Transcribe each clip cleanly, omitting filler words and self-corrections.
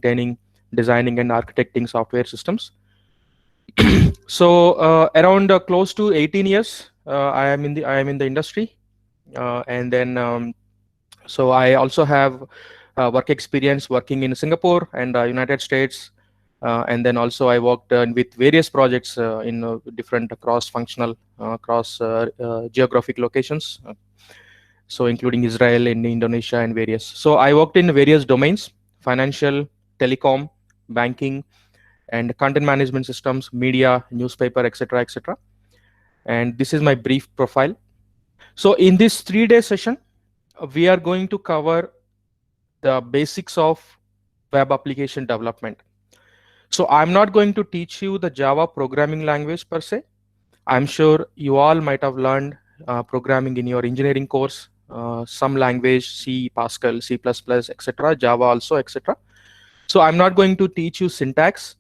maintaining, designing, and architecting software systems. So around close to 18 years, I am in the industry, and then so I also have work experience working in Singapore and United States, and then also I worked with various projects in different cross-functional, cross geographic locations. So including Israel and Indonesia and various. So I worked in various domains: financial, telecom, banking, and content management systems, media, newspaper, etc., etc. And this is my brief profile. So in this 3-day session, we are going to cover the basics of web application development. So I'm not going to teach you the Java programming language per se. I'm sure you all might have learned programming in your engineering course, some language, C, Pascal, C++, etc., Java also, etc. So I'm not going to teach you syntax.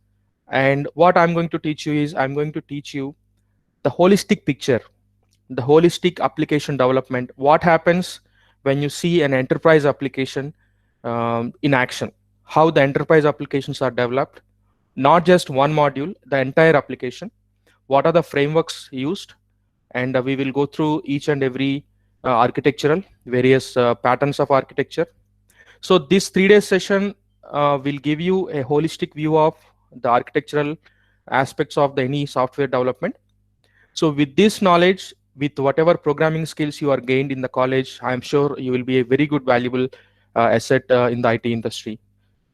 And what I'm going to teach you is I'm going to teach you the holistic picture, the holistic application development. What happens when you see an enterprise application in action? How the enterprise applications are developed, not just one module, the entire application. What are the frameworks used? And we will go through each and every architectural, various patterns of architecture. So this 3-day session will give you a holistic view of the architectural aspects of the any software development. So with this knowledge, with whatever programming skills you are gained in the college, I'm sure you will be a very good valuable asset in the IT industry.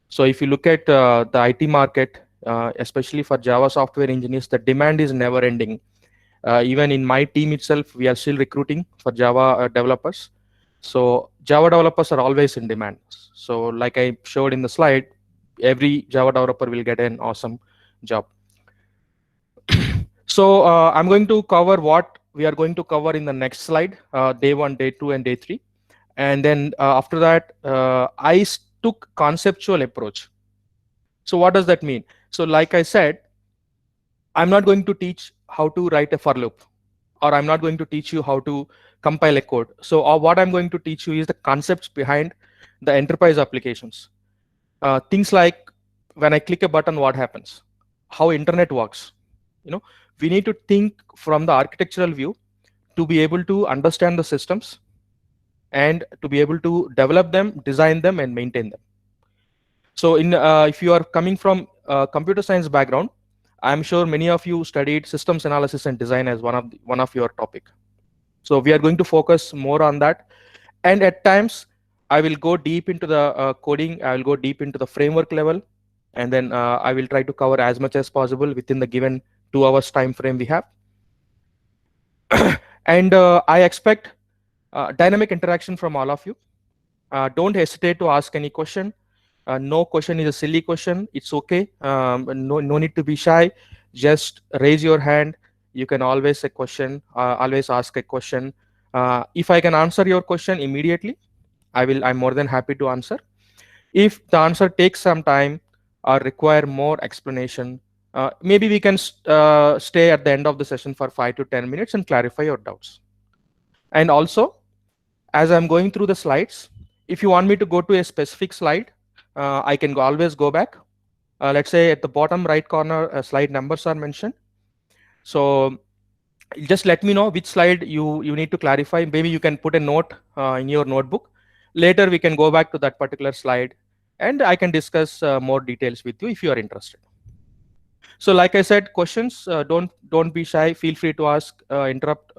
So if you look at the IT market, especially for Java software engineers, the demand is never ending. Even in my team itself, we are still recruiting for Java developers. So Java developers are always in demand. So like I showed in the slide, every Java developer will get an awesome job. So I'm going to cover what we are going to cover in the next slide, day 1, day 2, and day 3. And then after that, took conceptual approach. So what does that mean? So like I said, I'm not going to teach how to write a for loop, or I'm not going to teach you how to compile a code. So what I'm going to teach you is the concepts behind the enterprise applications. Things like when I click a button, what happens? How internet works. We need to think from the architectural view to be able to understand the systems and to be able to develop them, design them, and maintain them. So if you are coming from a computer science background, I'm sure many of you studied systems analysis and design as one of your topic. So we are going to focus more on that. And at times, I will go deep into the coding. I will go deep into the framework level. And then I will try to cover as much as possible within the given 2 hours time frame we have. And I expect dynamic interaction from all of you. Don't hesitate to ask any question. No question is a silly question. It's okay. No need to be shy. Just raise your hand. You can always always ask a question. If I can answer your question immediately, I'm more than happy to answer. If the answer takes some time or require more explanation, maybe we can stay at the end of the session for 5 to 10 minutes and clarify your doubts. And also, as I'm going through the slides, if you want me to go to a specific slide, I can always go back. Let's say at the bottom right corner, slide numbers are mentioned. So just let me know which slide you need to clarify. Maybe you can put a note in your notebook. Later, we can go back to that particular slide, and I can discuss more details with you if you are interested. So like I said, questions, don't be shy. Feel free to ask, interrupt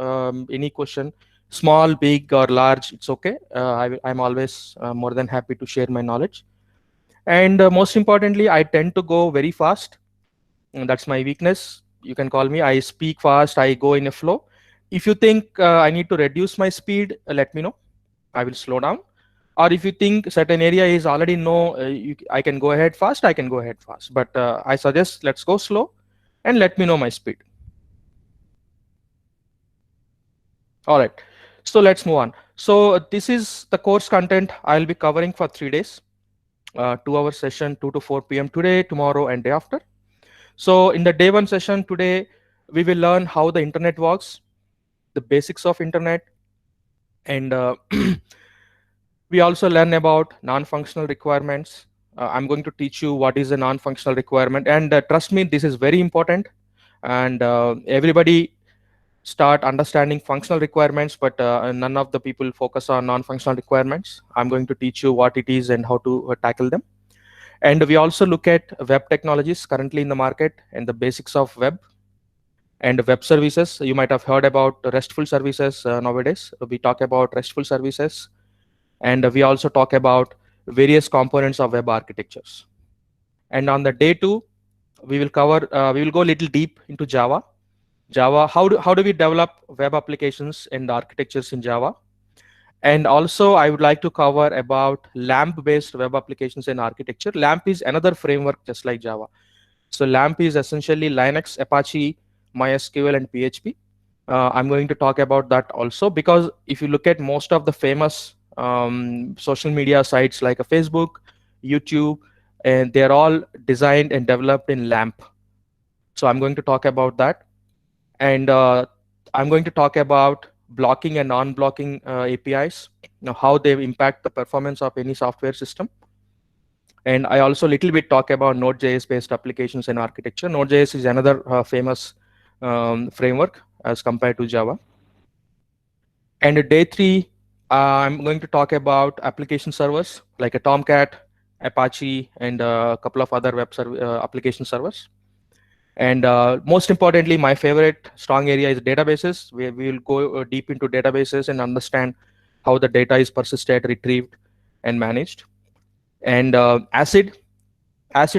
any question, small, big, or large. It's okay. I'm always more than happy to share my knowledge. And most importantly, I tend to go very fast. And that's my weakness. You can call me. I speak fast. I go in a flow. If you think I need to reduce my speed, let me know. I will slow down. Or if you think certain area is already I can go ahead fast, I can go ahead fast. But I suggest let's go slow and let me know my speed. All right. So let's move on. So this is the course content I'll be covering for 3 days. 2-hour session, 2 to 4 p.m. today, tomorrow, and day after. So in the day 1 session today, we will learn how the internet works, the basics of internet, and we also learn about non-functional requirements, I'm going to teach you what is a non-functional requirement, and trust me, this is very important. And everybody start understanding functional requirements, but none of the people focus on non-functional requirements. I'm going to teach you what it is and how to tackle them. And we also look at web technologies currently in the market and the basics of web and web services. You might have heard about RESTful services nowadays. We talk about RESTful services, and we also talk about various components of web architectures. And on the day two, we will cover, we will go a little deep into Java. How do we develop web applications and architectures in Java? And also, I would like to cover about LAMP-based web applications and architecture. LAMP is another framework just like Java. So LAMP is essentially Linux, Apache, MySQL, and PHP. I'm going to talk about that also, because if you look at most of the famous social media sites like a Facebook, YouTube, and they're all designed and developed in LAMP. So I'm going to talk about that. And I'm going to talk about blocking and non-blocking APIs, how they impact the performance of any software system. And I also a little bit talk about Node.js based applications and architecture. Node.js is another famous framework as compared to Java. And day three, I'm going to talk about application servers like a Tomcat, Apache, and a couple of other web application servers. And most importantly, my favorite strong area is databases. We will go deep into databases and understand how the data is persisted, retrieved, and managed. And ACID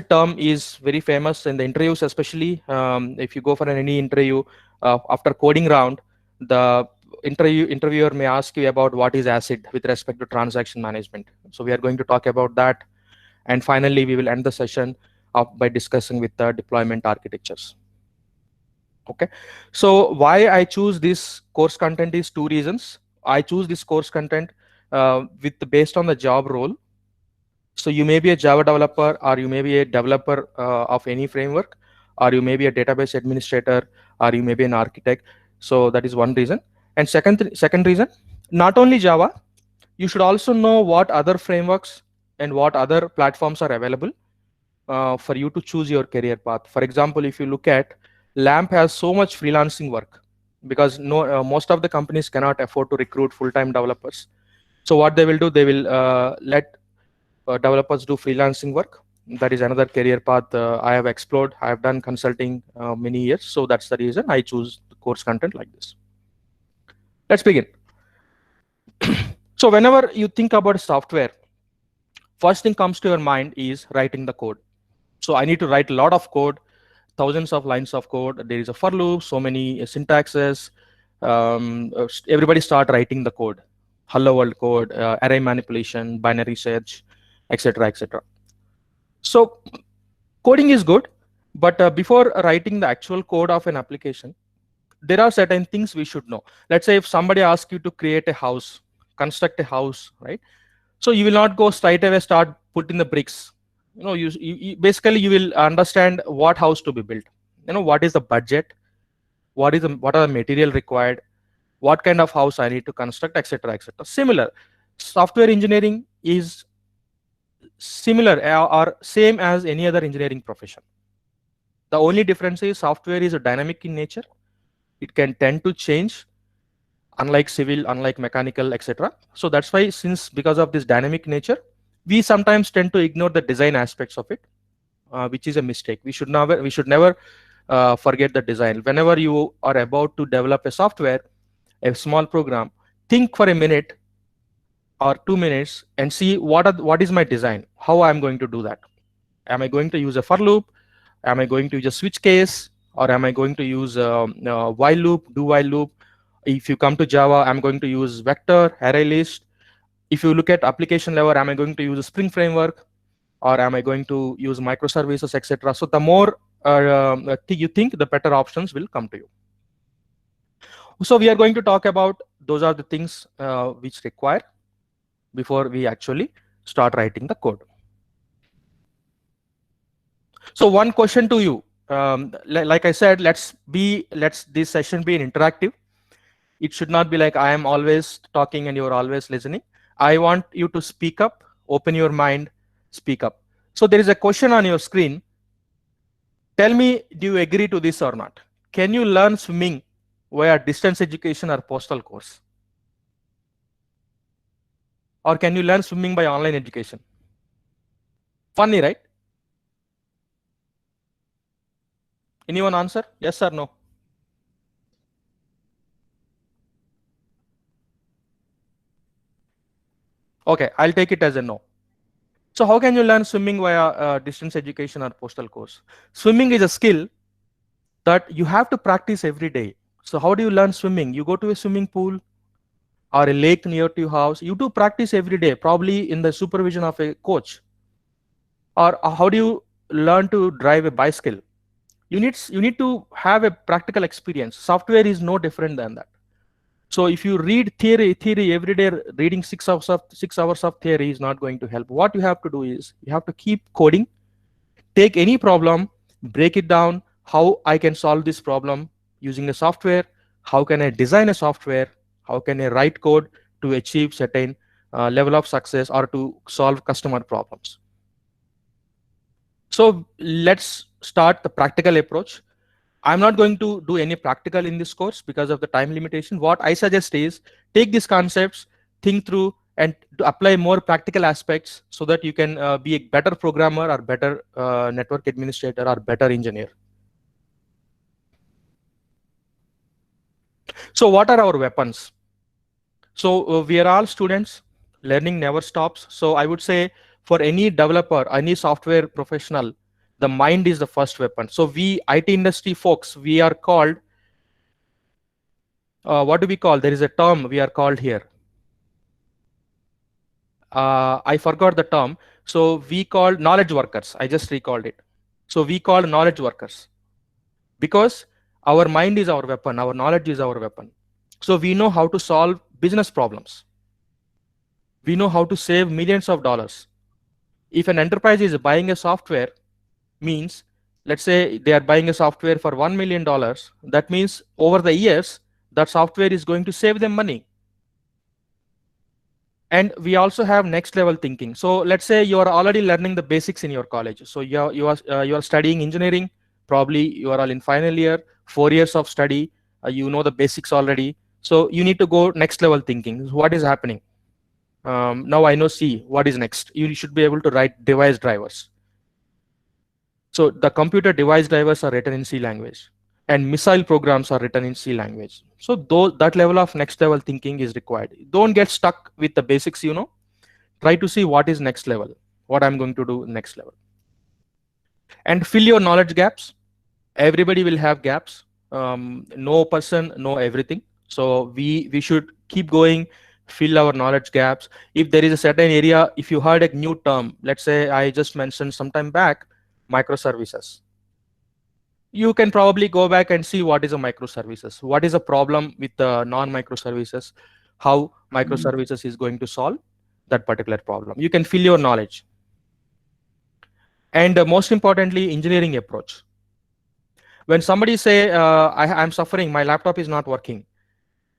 term is very famous in the interviews, especially if you go for any interview after coding round, the interviewer may ask you about what is ACID with respect to transaction management. So we are going to talk about that. And finally, we will end the session up by discussing with the deployment architectures. Okay, so why I choose this course content is two reasons. I choose this course content based on the job role. So you may be a Java developer, or you may be a developer of any framework, or you may be a database administrator, or you may be an architect. So that is one reason. And second reason, not only Java, you should also know what other frameworks and what other platforms are available for you to choose your career path. For example, if you look at LAMP has so much freelancing work because most of the companies cannot afford to recruit full-time developers. So what they will do, they will let developers do freelancing work. That is another career path I have explored. I have done consulting many years. So that's the reason I choose the course content like this. Let's begin. So whenever you think about software, first thing comes to your mind is writing the code. So I need to write a lot of code, thousands of lines of code. There is a for loop, so many syntaxes. Everybody start writing the code. Hello world code, array manipulation, binary search, etc., etc. So coding is good, but before writing the actual code of an application, there are certain things we should know. Let's say if somebody asks you to create a house, construct a house, right? So you will not go straight away start putting the bricks. You basically you will understand what house to be built. What is the budget, what are the material required, what kind of house I need to construct, etc., etc. Similar, software engineering is similar or same as any other engineering profession. The only difference is software is dynamic in nature. It can tend to change, unlike civil, unlike mechanical, etc. So that's why, because of this dynamic nature, we sometimes tend to ignore the design aspects of it, which is a mistake. We should never forget the design. Whenever you are about to develop a software, a small program, think for a minute or 2 minutes and see what is my design, how I'm going to do that. Am I going to use a for loop? Am I going to use a switch case? Or am I going to use a while loop, do while loop? If you come to Java, I'm going to use vector, array list. If you look at application level, am I going to use a Spring framework? Or am I going to use microservices, etc.? So the more you think, the better options will come to you. So we are going to talk about those are the things which require before we actually start writing the code. So one question to you, like I said, let's this session be an interactive. It should not be like I am always talking and you're always listening. I want you to speak up, open your mind, speak up. So there is a question on your screen. Tell me, do you agree to this or not? Can you learn swimming via distance education or postal course? Or can you learn swimming by online education? Funny, right? Anyone answer? Yes or no? Okay, I'll take it as a no. So how can you learn swimming via distance education or postal course? Swimming is a skill that you have to practice every day. So how do you learn swimming? You go to a swimming pool or a lake near to your house. You do practice every day, probably in the supervision of a coach. Or how do you learn to drive a bicycle? You need to have a practical experience. Software is no different than that. So if you read theory every day, reading 6 hours of theory is not going to help. What you have to do is you have to keep coding. Take any problem, break it down. How I can solve this problem using a software? How can I design a software? How can I write code to achieve certain level of success or to solve customer problems? So let's start the practical approach. I'm not going to do any practical in this course because of the time limitation. What I suggest is take these concepts, think through, and to apply more practical aspects so that you can be a better programmer or better network administrator or better engineer. So what are our weapons? So we are all students. Learning never stops. So I would say for any developer, any software professional, the mind is the first weapon. So we IT industry folks, we are called, what do we call? There is a term we are called here. I forgot the term. So we call knowledge workers. I just recalled it. So we call knowledge workers because our mind is our weapon. Our knowledge is our weapon. So we know how to solve business problems. We know how to save millions of dollars. If an enterprise is buying a software, means let's say they are buying a software for $1 million, that means over the years that software is going to save them money. And we also have next level thinking. So let's say you are already learning the basics in your college. So you are studying engineering. Probably you are all in final year, 4 years of study. You know the basics already. So you need to go next level thinking. What is happening? Now I know C. What is next? You should be able to write device drivers. So the computer device drivers are written in C language, and missile programs are written in C language. So that level of next level thinking is required. Don't get stuck with the basics, try to see what is next level, what I'm going to do next level. And fill your knowledge gaps. Everybody will have gaps. No person know everything. So we should keep going, fill our knowledge gaps. If there is a certain area, if you heard a new term, let's say I just mentioned sometime back, microservices. You can probably go back and see what is a microservices, what is a problem with the non-microservices, how microservices is going to solve that particular problem. You can fill your knowledge. And most importantly, engineering approach. When somebody say, I'm suffering, my laptop is not working.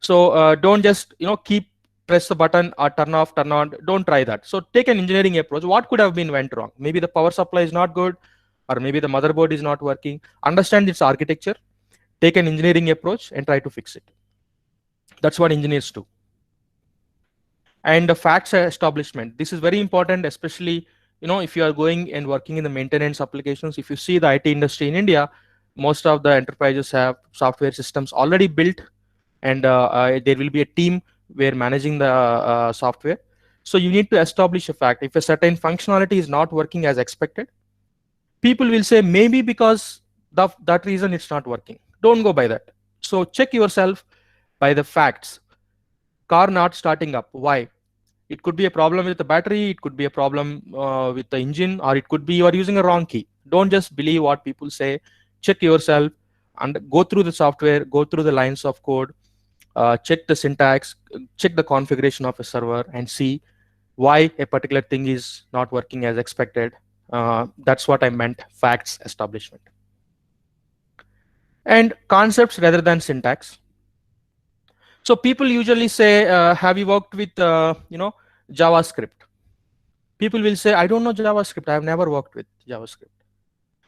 So don't just keep press the button or turn off, turn on. Don't try that. So take an engineering approach. What could have been went wrong? Maybe the power supply is not good, or maybe the motherboard is not working. Understand its architecture, take an engineering approach and try to fix it. That's what engineers do. And the facts establishment. This is very important, especially if you are going and working in the maintenance applications. If you see the IT industry in India, most of the enterprises have software systems already built, and there will be a team where managing the software. So you need to establish a fact. If a certain functionality is not working as expected, people will say maybe because that reason it's not working. Don't go by that. So check yourself by the facts. Car not starting up. Why? It could be a problem with the battery, it could be a problem with the engine, or it could be you are using a wrong key. Don't just believe what people say. Check yourself and go through the software, go through the lines of code, check the syntax, check the configuration of a server, and see why a particular thing is not working as expected. That's what I meant, facts establishment. And concepts rather than syntax. So people usually say, have you worked with JavaScript? People will say, I don't know JavaScript. I've never worked with JavaScript.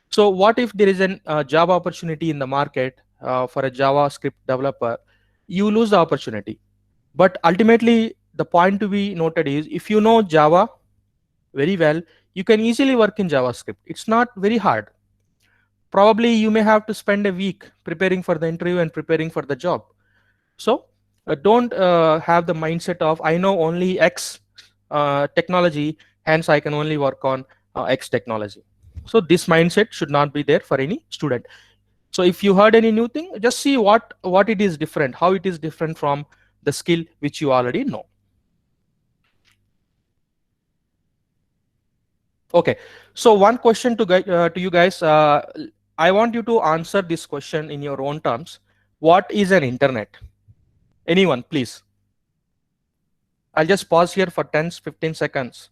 So what if there is an Java opportunity in the market for a JavaScript developer? You lose the opportunity. But ultimately, the point to be noted is, if you know Java very well, you can easily work in JavaScript. It's not very hard. Probably you may have to spend a week preparing for the interview and preparing for the job. So don't have the mindset of, I know only X technology, hence I can only work on X technology. So this mindset should not be there for any student. So if you heard any new thing, just see what it is different, how it is different from the skill which you already know. Okay, so one question to you guys. I want you to answer this question in your own terms. What is an internet? Anyone, please. I'll just pause here for 10-15 seconds.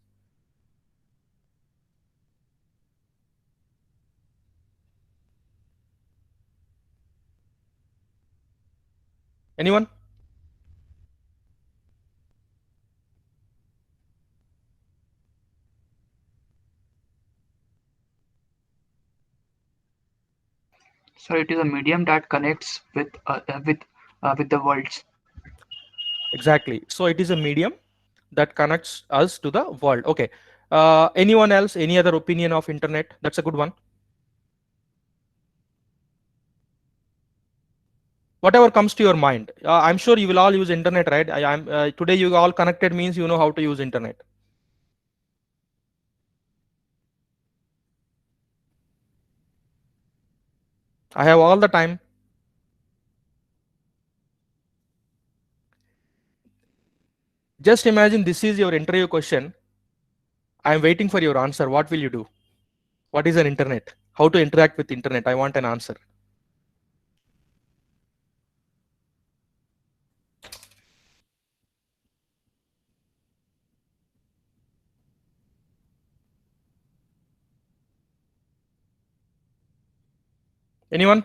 Anyone? So it is a medium that connects with the worlds. Exactly. So it is a medium that connects us to the world. Okay. Anyone else? Any other opinion of internet? That's a good one. Whatever comes to your mind. I'm sure you will all use internet, right? I'm today you all connected means you know how to use internet. I have all the time. Just imagine this is your interview question. I'm waiting for your answer. What will you do? What is an internet? How to interact with internet? I want an answer. Anyone?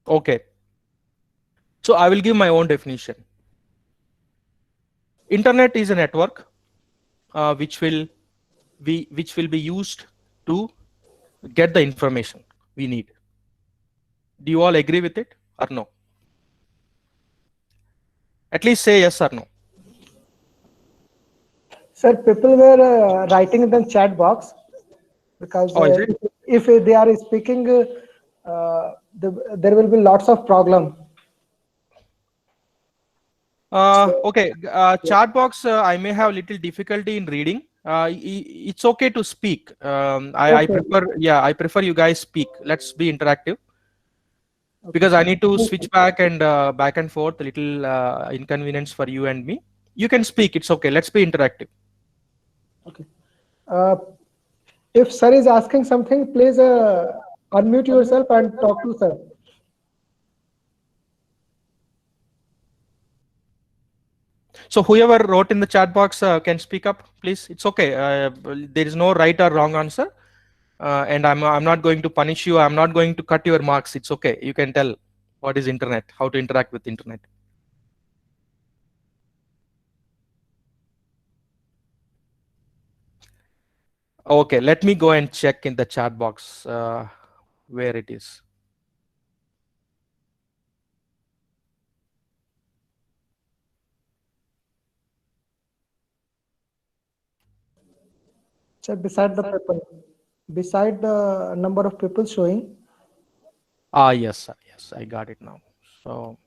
Okay. So I will give my own definition. Internet is a network which will be used to get the information we need. Do you all agree with it or no? At least say yes or no. Sir, people were writing in the chat box because Oh, is it? if they are speaking, there will be lots of problem. Okay, chat box. I may have little difficulty in reading. It's okay to speak. I Okay. prefer, yeah, I prefer you guys speak. Let's be interactive. Because I need to switch back and forth, a little inconvenience for you and me. You can speak. It's okay. Let's be interactive. Okay. If sir is asking something, please unmute yourself and talk to sir. So whoever wrote in the chat box can speak up, please. It's okay. There is no right or wrong answer, and I'm not going to punish you. I'm not going to cut your marks. It's okay. You can tell what is internet, how to interact with internet. Okay, let me go and check in the chat box where it is. Sir, beside the number of people showing. Ah, yes, sir. Yes, I got it now. So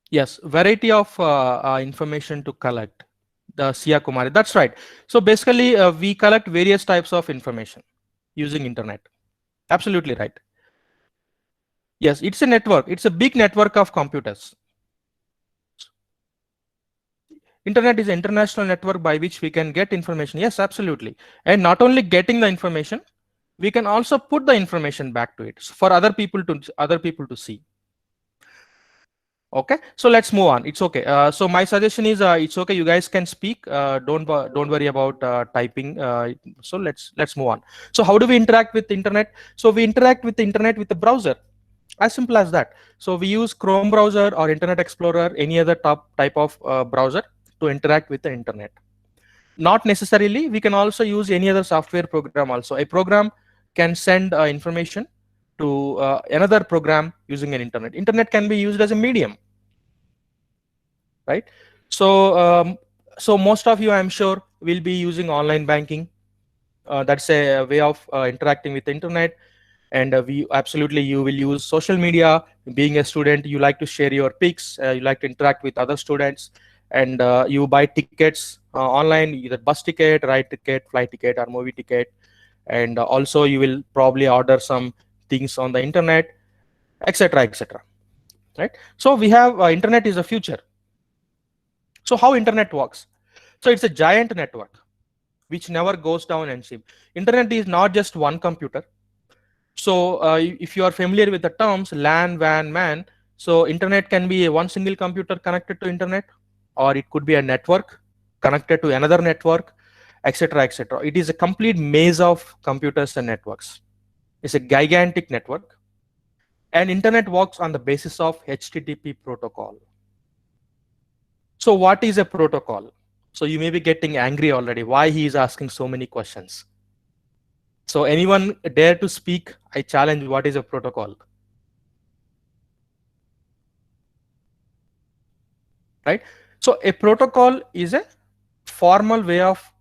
yes, variety of information to collect. The Sia Kumari. That's right. So basically, we collect various types of information using internet. Absolutely right. Yes, it's a network. It's a big network of computers. Internet is an international network by which we can get information. Yes, absolutely. And not only getting the information, we can also put the information back to it for other people to see. Okay, so let's move on. It's okay. So my suggestion is, it's okay. You guys can speak. Don't worry about typing. So let's move on. So how do we interact with the internet? So we interact with the internet with the browser. As simple as that. So we use Chrome browser or Internet Explorer, any other type of browser to interact with the internet. Not necessarily. We can also use any other software program. Also, a program can send information to another program using an internet. Internet can be used as a medium, right? So most of you, I'm sure, will be using online banking. That's a way of interacting with the internet. And you will use social media. Being a student, you like to share your pics, you like to interact with other students, and you buy tickets online, either bus ticket, ride ticket, flight ticket, or movie ticket. And also you will probably order some things on the internet, etc., etc. Right? So we have internet is the future. So how internet works? So it's a giant network which never goes down and sleep. Internet is not just one computer. So if you are familiar with the terms LAN, WAN, MAN, so internet can be a one single computer connected to internet, or it could be a network connected to another network, etc., etc. It is a complete maze of computers and networks. It's a gigantic network, and internet works on the basis of HTTP protocol. So what is a protocol? So you may be getting angry already. Why he is asking so many questions? So anyone dare to speak? I challenge, what is a protocol? Right? So a protocol is a formal way of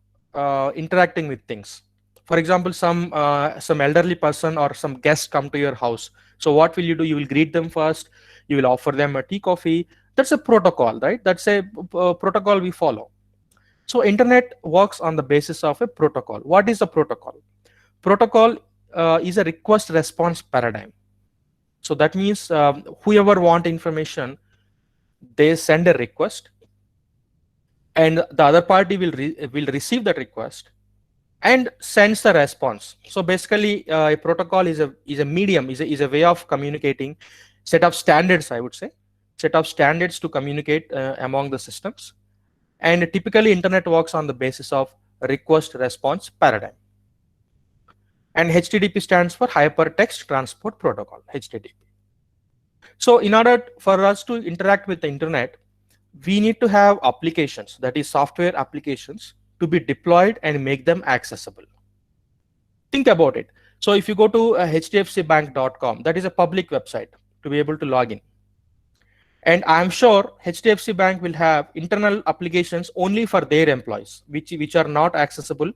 interacting with things. For example, some elderly person or some guest come to your house. So what will you do? You will greet them first. You will offer them a tea, coffee. That's a protocol, right? That's a protocol we follow. So internet works on the basis of a protocol. What is a protocol? Protocol is a request response paradigm. So that means whoever want information, they send a request, and the other party will receive that request and sends the response. So basically, a protocol is a medium, is a way of communicating, set of standards, I would say, set of standards to communicate among the systems. And typically, internet works on the basis of request response paradigm. And HTTP stands for Hypertext Transport Protocol, HTTP. So in order for us to interact with the internet, we need to have applications, that is software applications, to be deployed and make them accessible. Think about it. So if you go to hdfcbank.com, that is a public website to be able to log in. And I'm sure HDFC Bank will have internal applications only for their employees, which are not accessible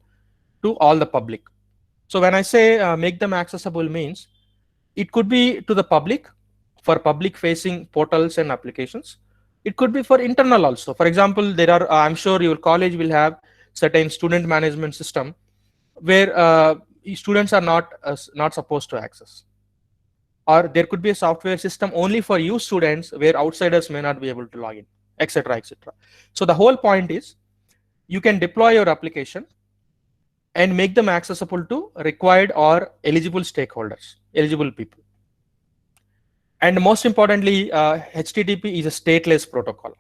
to all the public. So when I say make them accessible means, it could be to the public for public facing portals and applications. It could be for internal also. For example, there are, I'm sure your college will have certain student management system where students are not supposed to access. Or there could be a software system only for you students where outsiders may not be able to log in, etc., etc. So the whole point is you can deploy your application and make them accessible to required or eligible stakeholders, eligible people. And most importantly, HTTP is a stateless protocol.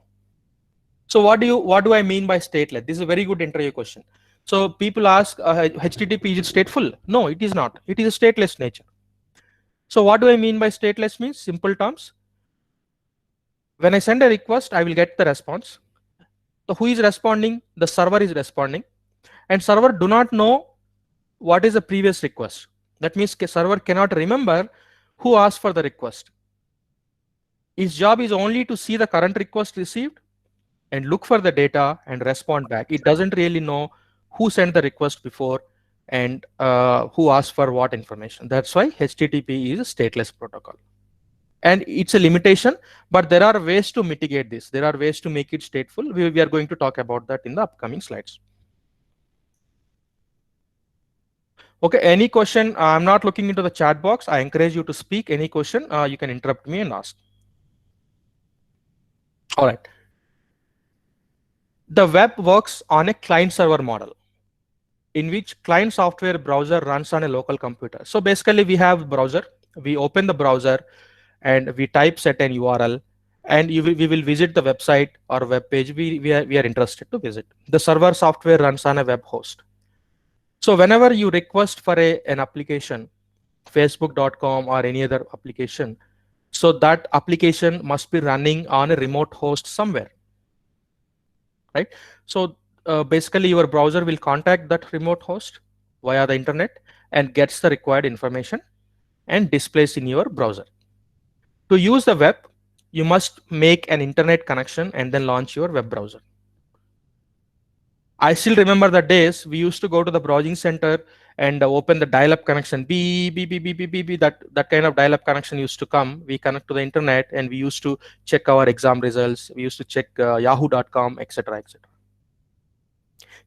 So what do I mean by stateless? This is a very good interview question. So people ask, HTTP, is it stateful? No, it is not. It is a stateless nature. So what do I mean by stateless means? Simple terms. When I send a request, I will get the response. So who is responding? The server is responding. And server do not know what is the previous request. That means server cannot remember who asked for the request. Its job is only to see the current request received and look for the data and respond back. It doesn't really know who sent the request before and who asked for what information. That's why HTTP is a stateless protocol. And it's a limitation, but there are ways to mitigate this. There are ways to make it stateful. We are going to talk about that in the upcoming slides. Okay, any question? I'm not looking into the chat box. I encourage you to speak. Any question, you can interrupt me and ask. All right. The web works on a client-server model in which client software browser runs on a local computer. So basically, we have browser. We open the browser and we type certain URL, and we will visit the website or web page we are interested to visit. The server software runs on a web host. So whenever you request for an application, facebook.com or any other application, so that application must be running on a remote host somewhere, right? So basically your browser will contact that remote host via the internet and gets the required information and displays in your browser. To use the web, you must make an internet connection and then launch your web browser. I still remember the days we used to go to the browsing center and open the dial-up connection. That kind of dial-up connection used to come. We connect to the internet and we used to check our exam results. We used to check yahoo.com, etc., etc.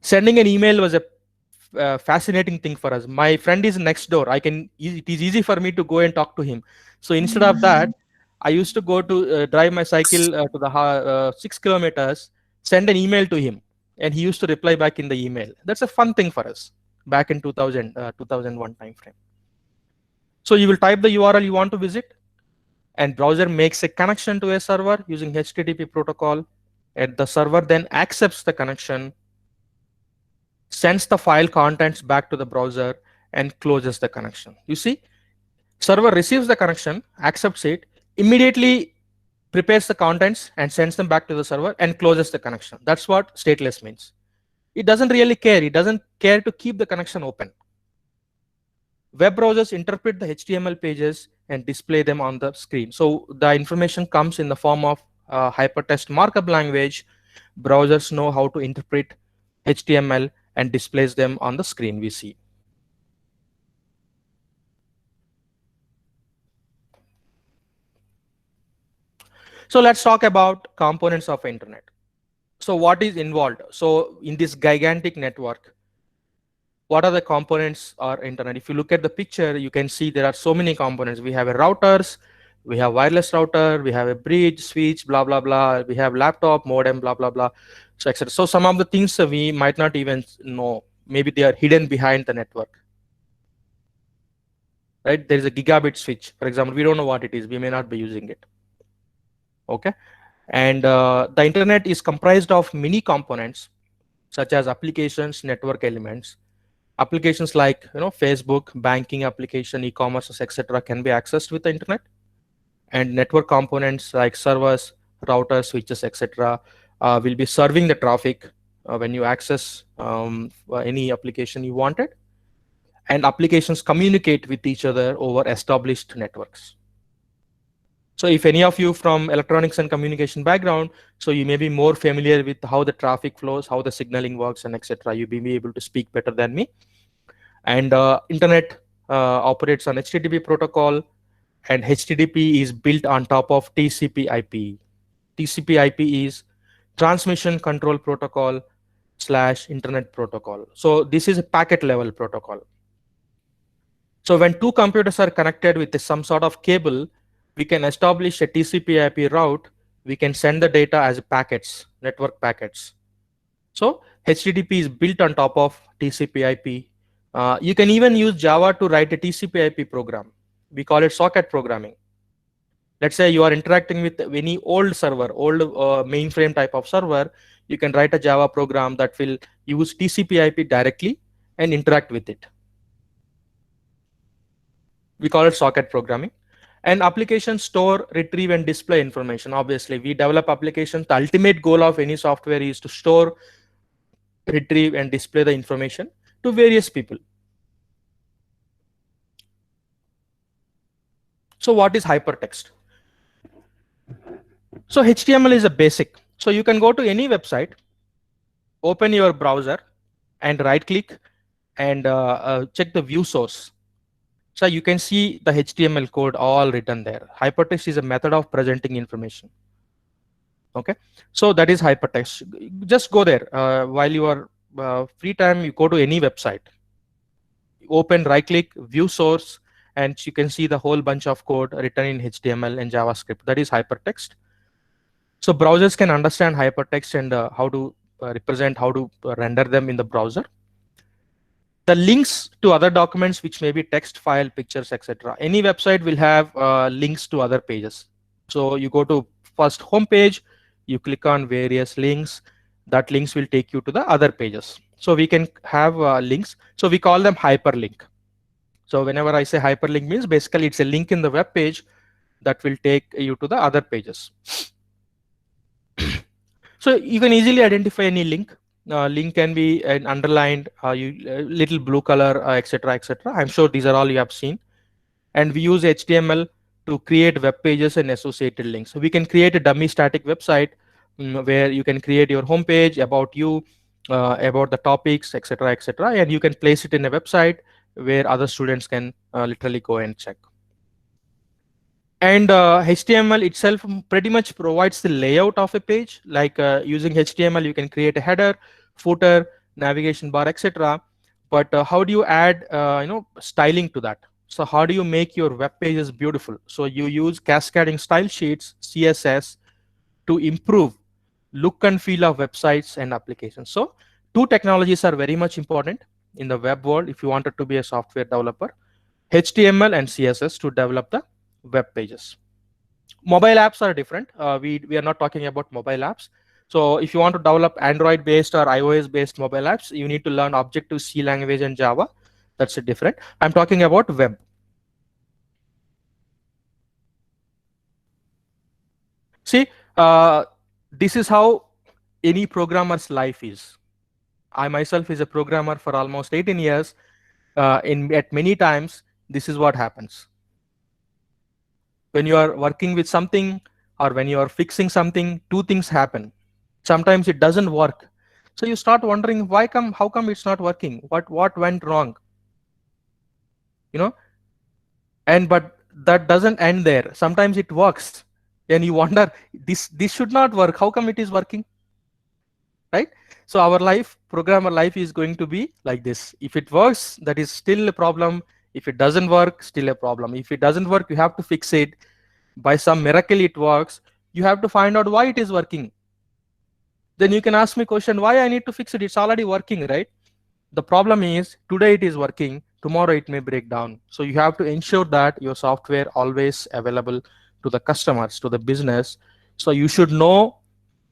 Sending an email was a fascinating thing for us. My friend is next door. It is easy for me to go and talk to him. So instead of that, I used to go to drive my cycle to the 6 kilometers, send an email to him, and he used to reply back in the email. That's a fun thing for us back in 2001 timeframe. So you will type the URL you want to visit, and browser makes a connection to a server using HTTP protocol, and the server then accepts the connection, sends the file contents back to the browser, and closes the connection. You see, server receives the connection, accepts it, immediately prepares the contents and sends them back to the server and closes the connection. That's what stateless means. It doesn't really care. It doesn't care to keep the connection open. Web browsers interpret the HTML pages and display them on the screen. So the information comes in the form of hypertext markup language. Browsers know how to interpret HTML and displays them on the screen we see. So let's talk about components of internet. So what is involved? So in this gigantic network, what are the components of internet? If you look at the picture, you can see there are so many components. We have a routers, we have wireless router, we have a bridge, switch, blah, blah, blah. We have laptop, modem, blah, blah, blah, so etc. So some of the things we might not even know. Maybe they are hidden behind the network. Right? There is a gigabit switch, for example. We don't know what it is. We may not be using it. Okay. And the internet is comprised of many components, such as applications, network elements. Applications like Facebook, banking application, e-commerce, etc. can be accessed with the internet. And network components like servers, routers, switches, etc. Will be serving the traffic when you access any application you wanted. And applications communicate with each other over established networks. So if any of you from electronics and communication background, so you may be more familiar with how the traffic flows, how the signaling works, and etc. You may be able to speak better than me. And internet operates on HTTP protocol, and HTTP is built on top of TCP/IP. TCP/IP is Transmission Control Protocol / Internet Protocol. So this is a packet level protocol. So when two computers are connected with some sort of cable, we can establish a TCP/IP route. We can send the data as packets, network packets. So HTTP is built on top of TCP/IP. You can even use Java to write a TCP/IP program. We call it socket programming. Let's say you are interacting with any old server, old mainframe type of server. You can write a Java program that will use TCP/IP directly and interact with it. We call it socket programming. And applications store, retrieve, and display information. Obviously, we develop applications. The ultimate goal of any software is to store, retrieve, and display the information to various people. So what is hypertext? So HTML is a basic. So you can go to any website, open your browser, and right-click and check the view source. So you can see the HTML code all written there. Hypertext is a method of presenting information. Okay, so that is hypertext. Just go there while you are free time. You go to any website, open, right-click, view source, and you can see the whole bunch of code written in HTML and JavaScript. That is hypertext. So browsers can understand hypertext and how to represent, how to render them in the browser. The links to other documents, which may be text, file, pictures, etc. Any website will have links to other pages. So you go to first home page, you click on various links. That links will take you to the other pages. So we can have links. So we call them hyperlink. So whenever I say hyperlink means basically it's a link in the web page that will take you to the other pages. So you can easily identify any link. Link can be an underlined, little blue color, etc., etc. I'm sure these are all you have seen. And we use HTML to create web pages and associated links. So we can create a dummy static website where you can create your homepage about you, about the topics, etc., etc., and you can place it in a website where other students can literally go and check. And HTML itself pretty much provides the layout of a page. Like using HTML, you can create a header, footer, navigation bar, etc. But how do you add styling to that? So how do you make your web pages beautiful? So you use cascading style sheets, CSS, to improve look and feel of websites and applications. So two technologies are very much important in the web world if you wanted to be a software developer: HTML and CSS to develop the web pages. Mobile apps are different. We are not talking about mobile apps. So if you want to develop Android based or iOS based mobile apps, you need to learn Objective-C language and Java. That's different. I'm talking about web. See, this is how any programmer's life is. I myself is a programmer for almost 18 years. At many times, this is what happens. When you are working with something or when you are fixing something, two things happen. Sometimes it doesn't work. So you start wondering how come it's not working? What went wrong? But that doesn't end there. Sometimes it works. And you wonder, this should not work. How come it is working? Right? So our life, programmer life, is going to be like this. If it works, that is still a problem. If it doesn't work, still a problem. If it doesn't work, you have to fix it. By some miracle it works. You have to find out why it is working. Then you can ask me question, why I need to fix it? It's already working, right? The problem is today it is working, tomorrow it may break down. So you have to ensure that your software always available to the customers, to the business. So you should know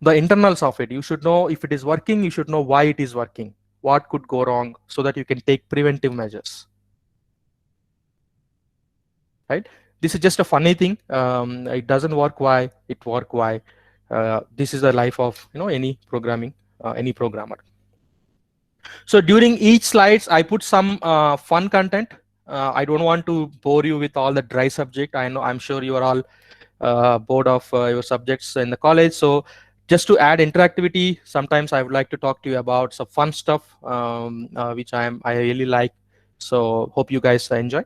the internals of it. You should know if it is working, you should know why it is working, what could go wrong, so that you can take preventive measures. Right? This is just a funny thing. It doesn't work, why? It work, why? This is the life of any programming, any programmer. So during each slides, I put some fun content. I don't want to bore you with all the dry subject. I'm sure you are all bored of your subjects in the college. So just to add interactivity, sometimes I would like to talk to you about some fun stuff, which I really like. So hope you guys enjoy.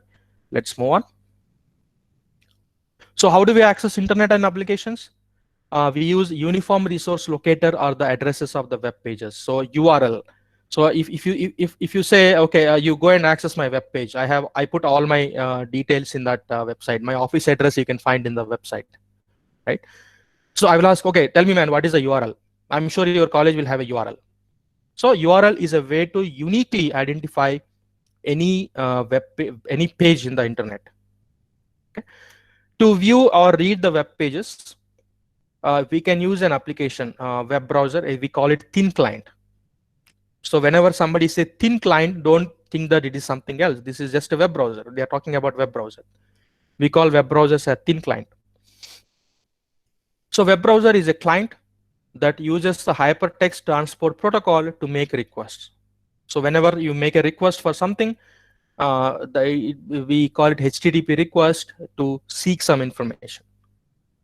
Let's move on. So how do we access internet and applications? We use uniform resource locator or the addresses of the web pages. So URL. So if you say, okay, you go and access my web page, I put all my details in that website. My office address you can find in the website, right? So I will ask, okay, tell me, man, what is the URL? I'm sure your college will have a URL. So URL is a way to uniquely identify any any page in the internet. Okay? To view or read the web pages, we can use an application, web browser. We call it thin client. So whenever somebody say thin client, don't think that it is something else. This is just a web browser. They are talking about web browser. We call web browsers a thin client. So web browser is a client that uses the hypertext transport protocol to make requests. So whenever you make a request for something, we call it HTTP request to seek some information.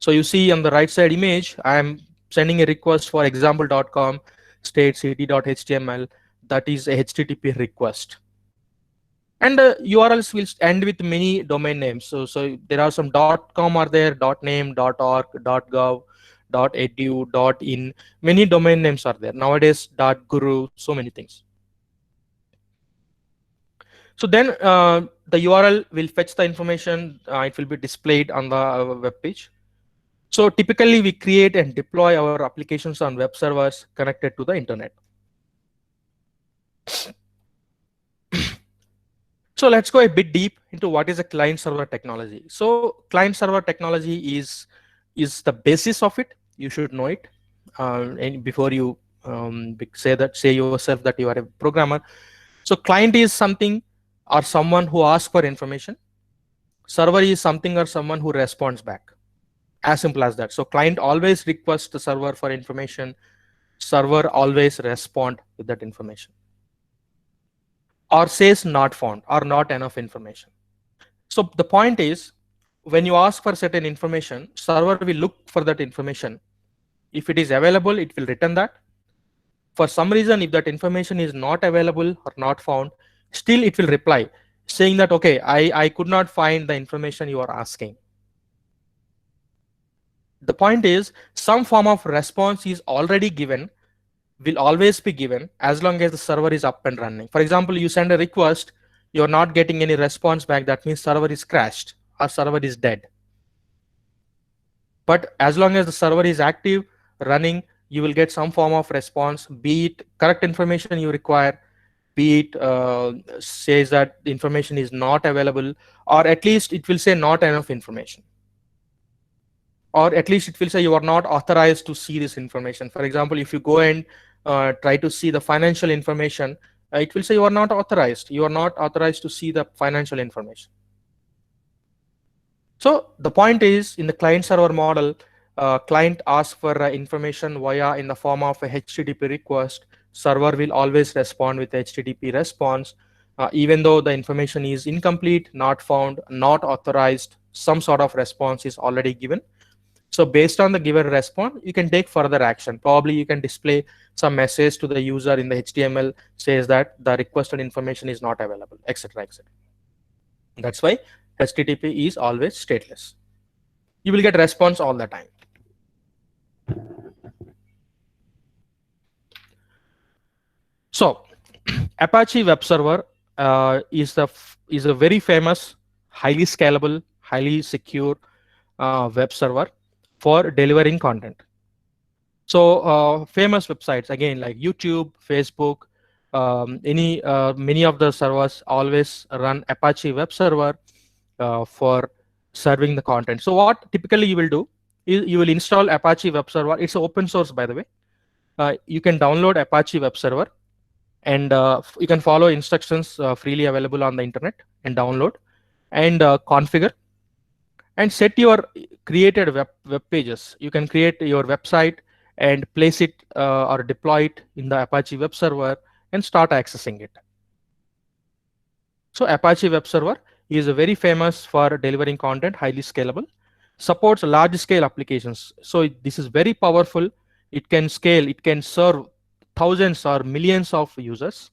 So you see on the right side image, I am sending a request for example.com state city.html. That is a HTTP request. And URLs will end with many domain names. So there are some .com are there, .name, .org, .gov, .edu, .in. Many domain names are there. Nowadays, .guru, so many things. So then the URL will fetch the information. It will be displayed on the web page. So typically, we create and deploy our applications on web servers connected to the internet. So let's go a bit deep into what is a client server technology. So client server technology is is the basis of it. You should know it, and before you say yourself that you are a programmer. So client is something or someone who asks for information. Server is something or someone who responds back. As simple as that. So client always requests the server for information. Server always respond with that information, or says not found or not enough information. So the point is, when you ask for certain information, server will look for that information. If it is available, it will return that. For some reason, if that information is not available or not found, still it will reply saying that, okay, I could not find the information you are asking. The point is, some form of response is already given, will always be given as long as the server is up and running. For example, you send a request, you're not getting any response back. That means server is crashed or server is dead. But as long as the server is active, running, you will get some form of response, be it correct information you require, be it says that the information is not available, or at least it will say not enough information. Or at least it will say you are not authorized to see this information. For example, if you go and try to see the financial information, it will say you are not authorized. You are not authorized to see the financial information. So the point is, in the client server model, client asks for information via in the form of a HTTP request. Server will always respond with HTTP response, even though the information is incomplete, not found, not authorized, some sort of response is already given. So based on the given response, you can take further action. Probably you can display some message to the user in the HTML says that the requested information is not available, etc., etc. That's why HTTP is always stateless. You will get response all the time. So Apache Web Server is a very famous, highly scalable, highly secure web server for delivering content. So famous websites again like YouTube, Facebook, many of the servers always run Apache Web Server for serving the content. So what typically you will do is you will install Apache Web Server. It's open source, by the way. You can download Apache Web Server, and you can follow instructions freely available on the internet, and download and configure and set your created web pages. You can create your website and place it or deploy it in the Apache Web Server and start accessing it. So Apache Web Server is very famous for delivering content, highly scalable, supports large scale applications. So this is very powerful. It can scale, it can serve thousands or millions of users,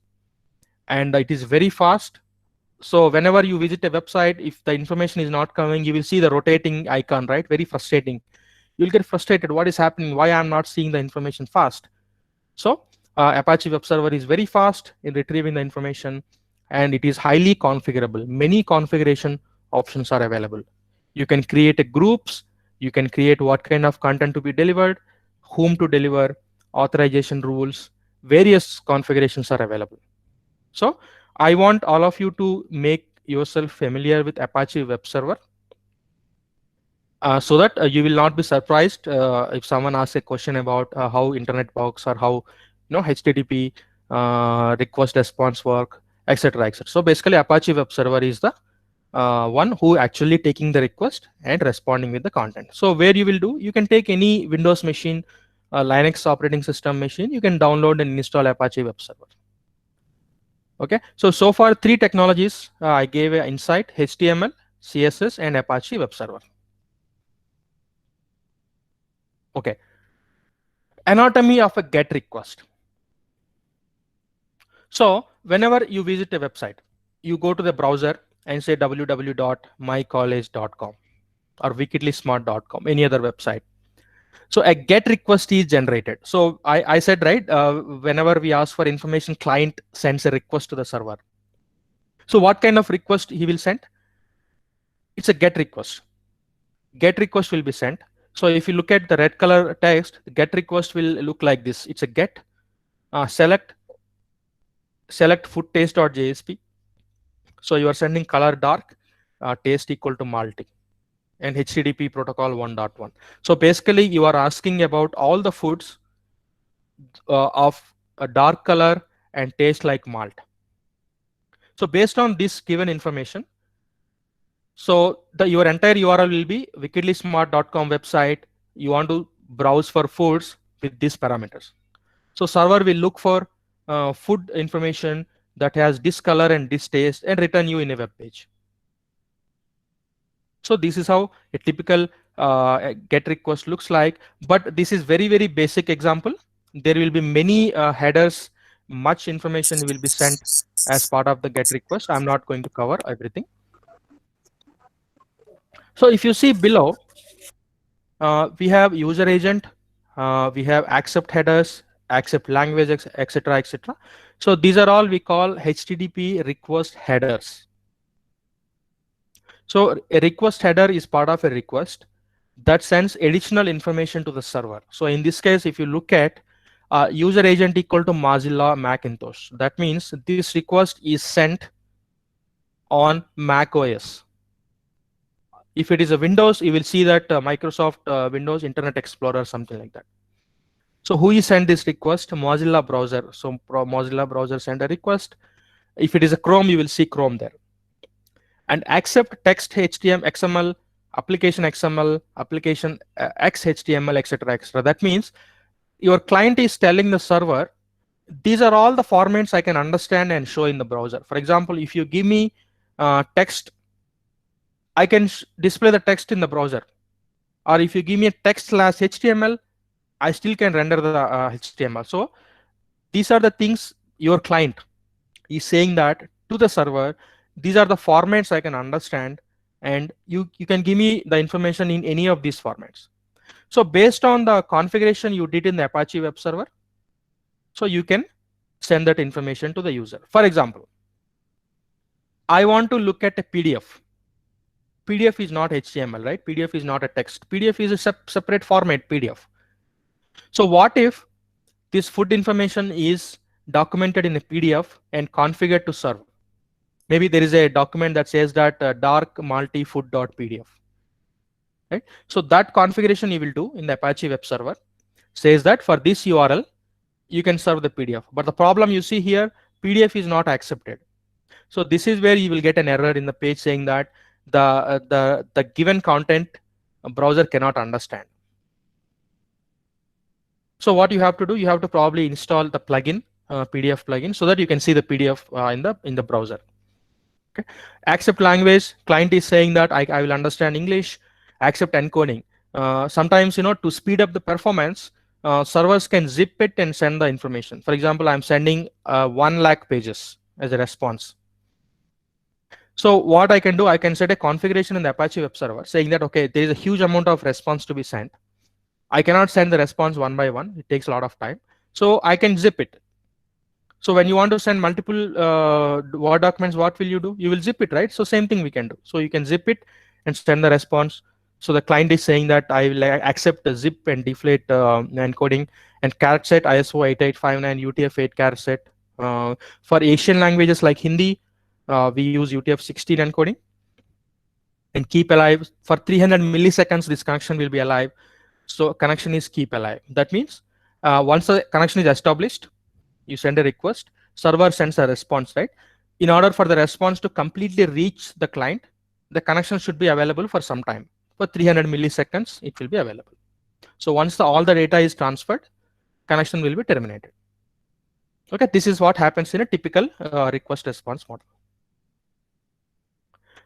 and it is very fast. So whenever you visit a website, if the information is not coming, you will see the rotating icon, right? Very frustrating. You'll get frustrated. What is happening? Why I'm not seeing the information fast? So Apache Web Server is very fast in retrieving the information, and it is highly configurable. Many configuration options are available. You can create a groups. You can create what kind of content to be delivered, whom to deliver, authorization rules, various configurations are available. So I want all of you to make yourself familiar with Apache Web Server so that you will not be surprised if someone asks a question about how internet works or how HTTP request response work, etc., etc. So basically, Apache Web Server is the one who actually taking the request and responding with the content. So where you will do, you can take any Windows machine, Linux operating system machine, you can download and install Apache Web Server. Okay, so far 3 technologies I gave an insight: HTML, CSS, and Apache Web Server. Okay, anatomy of a GET request. So whenever you visit a website, you go to the browser and say www.mycollege.com or wickedlysmart.com, any other website. So a GET request is generated. So I said, right, whenever we ask for information, client sends a request to the server. So what kind of request he will send? It's a GET request. GET request will be sent. So if you look at the red color text, the GET request will look like this. It's a GET select foodtaste.jsp. So you are sending color dark, taste equal to multi. and HTTP protocol 1.1. So basically, you are asking about all the foods of a dark color and taste like malt. So based on this given information, so your entire URL will be wickedlysmart.com website. You want to browse for foods with these parameters. So server will look for food information that has this color and this taste and return you in a web page. So this is how a typical GET request looks like. But this is very, very basic example. There will be many headers, much information will be sent as part of the GET request. I'm not going to cover everything. So if you see below, we have user agent, we have accept headers, accept language, etc., etc. So these are all we call HTTP request headers. So a request header is part of a request that sends additional information to the server. So in this case, if you look at user agent equal to Mozilla Macintosh, that means this request is sent on Mac OS. If it is a Windows, you will see that Microsoft Windows Internet Explorer, something like that. So who is sent this request? Mozilla browser. So Mozilla browser send a request. If it is a Chrome, you will see Chrome there. And accept text HTML, XML, application XML, application XHTML, etc., etc. That means your client is telling the server, these are all the formats I can understand and show in the browser. For example, if you give me text, I can display the text in the browser. Or if you give me a text/HTML, I still can render the HTML. So these are the things your client is saying that to the server, these are the formats I can understand, and you can give me the information in any of these formats. So based on the configuration you did in the Apache web server, so you can send that information to the user. For example, I want to look at a PDF. PDF is not HTML, right? PDF is not a text. PDF is a separate format, PDF. So what if this food information is documented in a PDF and configured to serve? Maybe there is a document that says that dark multi-food.pdf. Right? So that configuration you will do in the Apache web server says that for this URL, you can serve the PDF. But the problem you see here, PDF is not accepted. So this is where you will get an error in the page saying that the given content a browser cannot understand. So what you have to do, you have to probably install the plugin, PDF plugin, so that you can see the PDF in the browser. Okay. Accept language, client is saying that I will understand English. Accept encoding. Sometimes, to speed up the performance, servers can zip it and send the information. For example, I'm sending 1 lakh pages as a response. So what I can do, I can set a configuration in the Apache web server saying that, okay, there is a huge amount of response to be sent. I cannot send the response one by one. It takes a lot of time. So I can zip it. So when you want to send multiple Word documents, what will you do? You will zip it, right? So same thing we can do. So you can zip it and send the response. So the client is saying that I will accept the zip and deflate encoding and caret set ISO 8859 UTF-8 caret set. For Asian languages like Hindi, we use UTF-16 encoding. And keep alive for 300 milliseconds. This connection will be alive. So connection is keep alive. That means once the connection is established, you send a request, server sends a response, right? In order for the response to completely reach the client, the connection should be available for some time. For 300 milliseconds, it will be available. So once all the data is transferred, connection will be terminated. Okay, this is what happens in a typical request response model.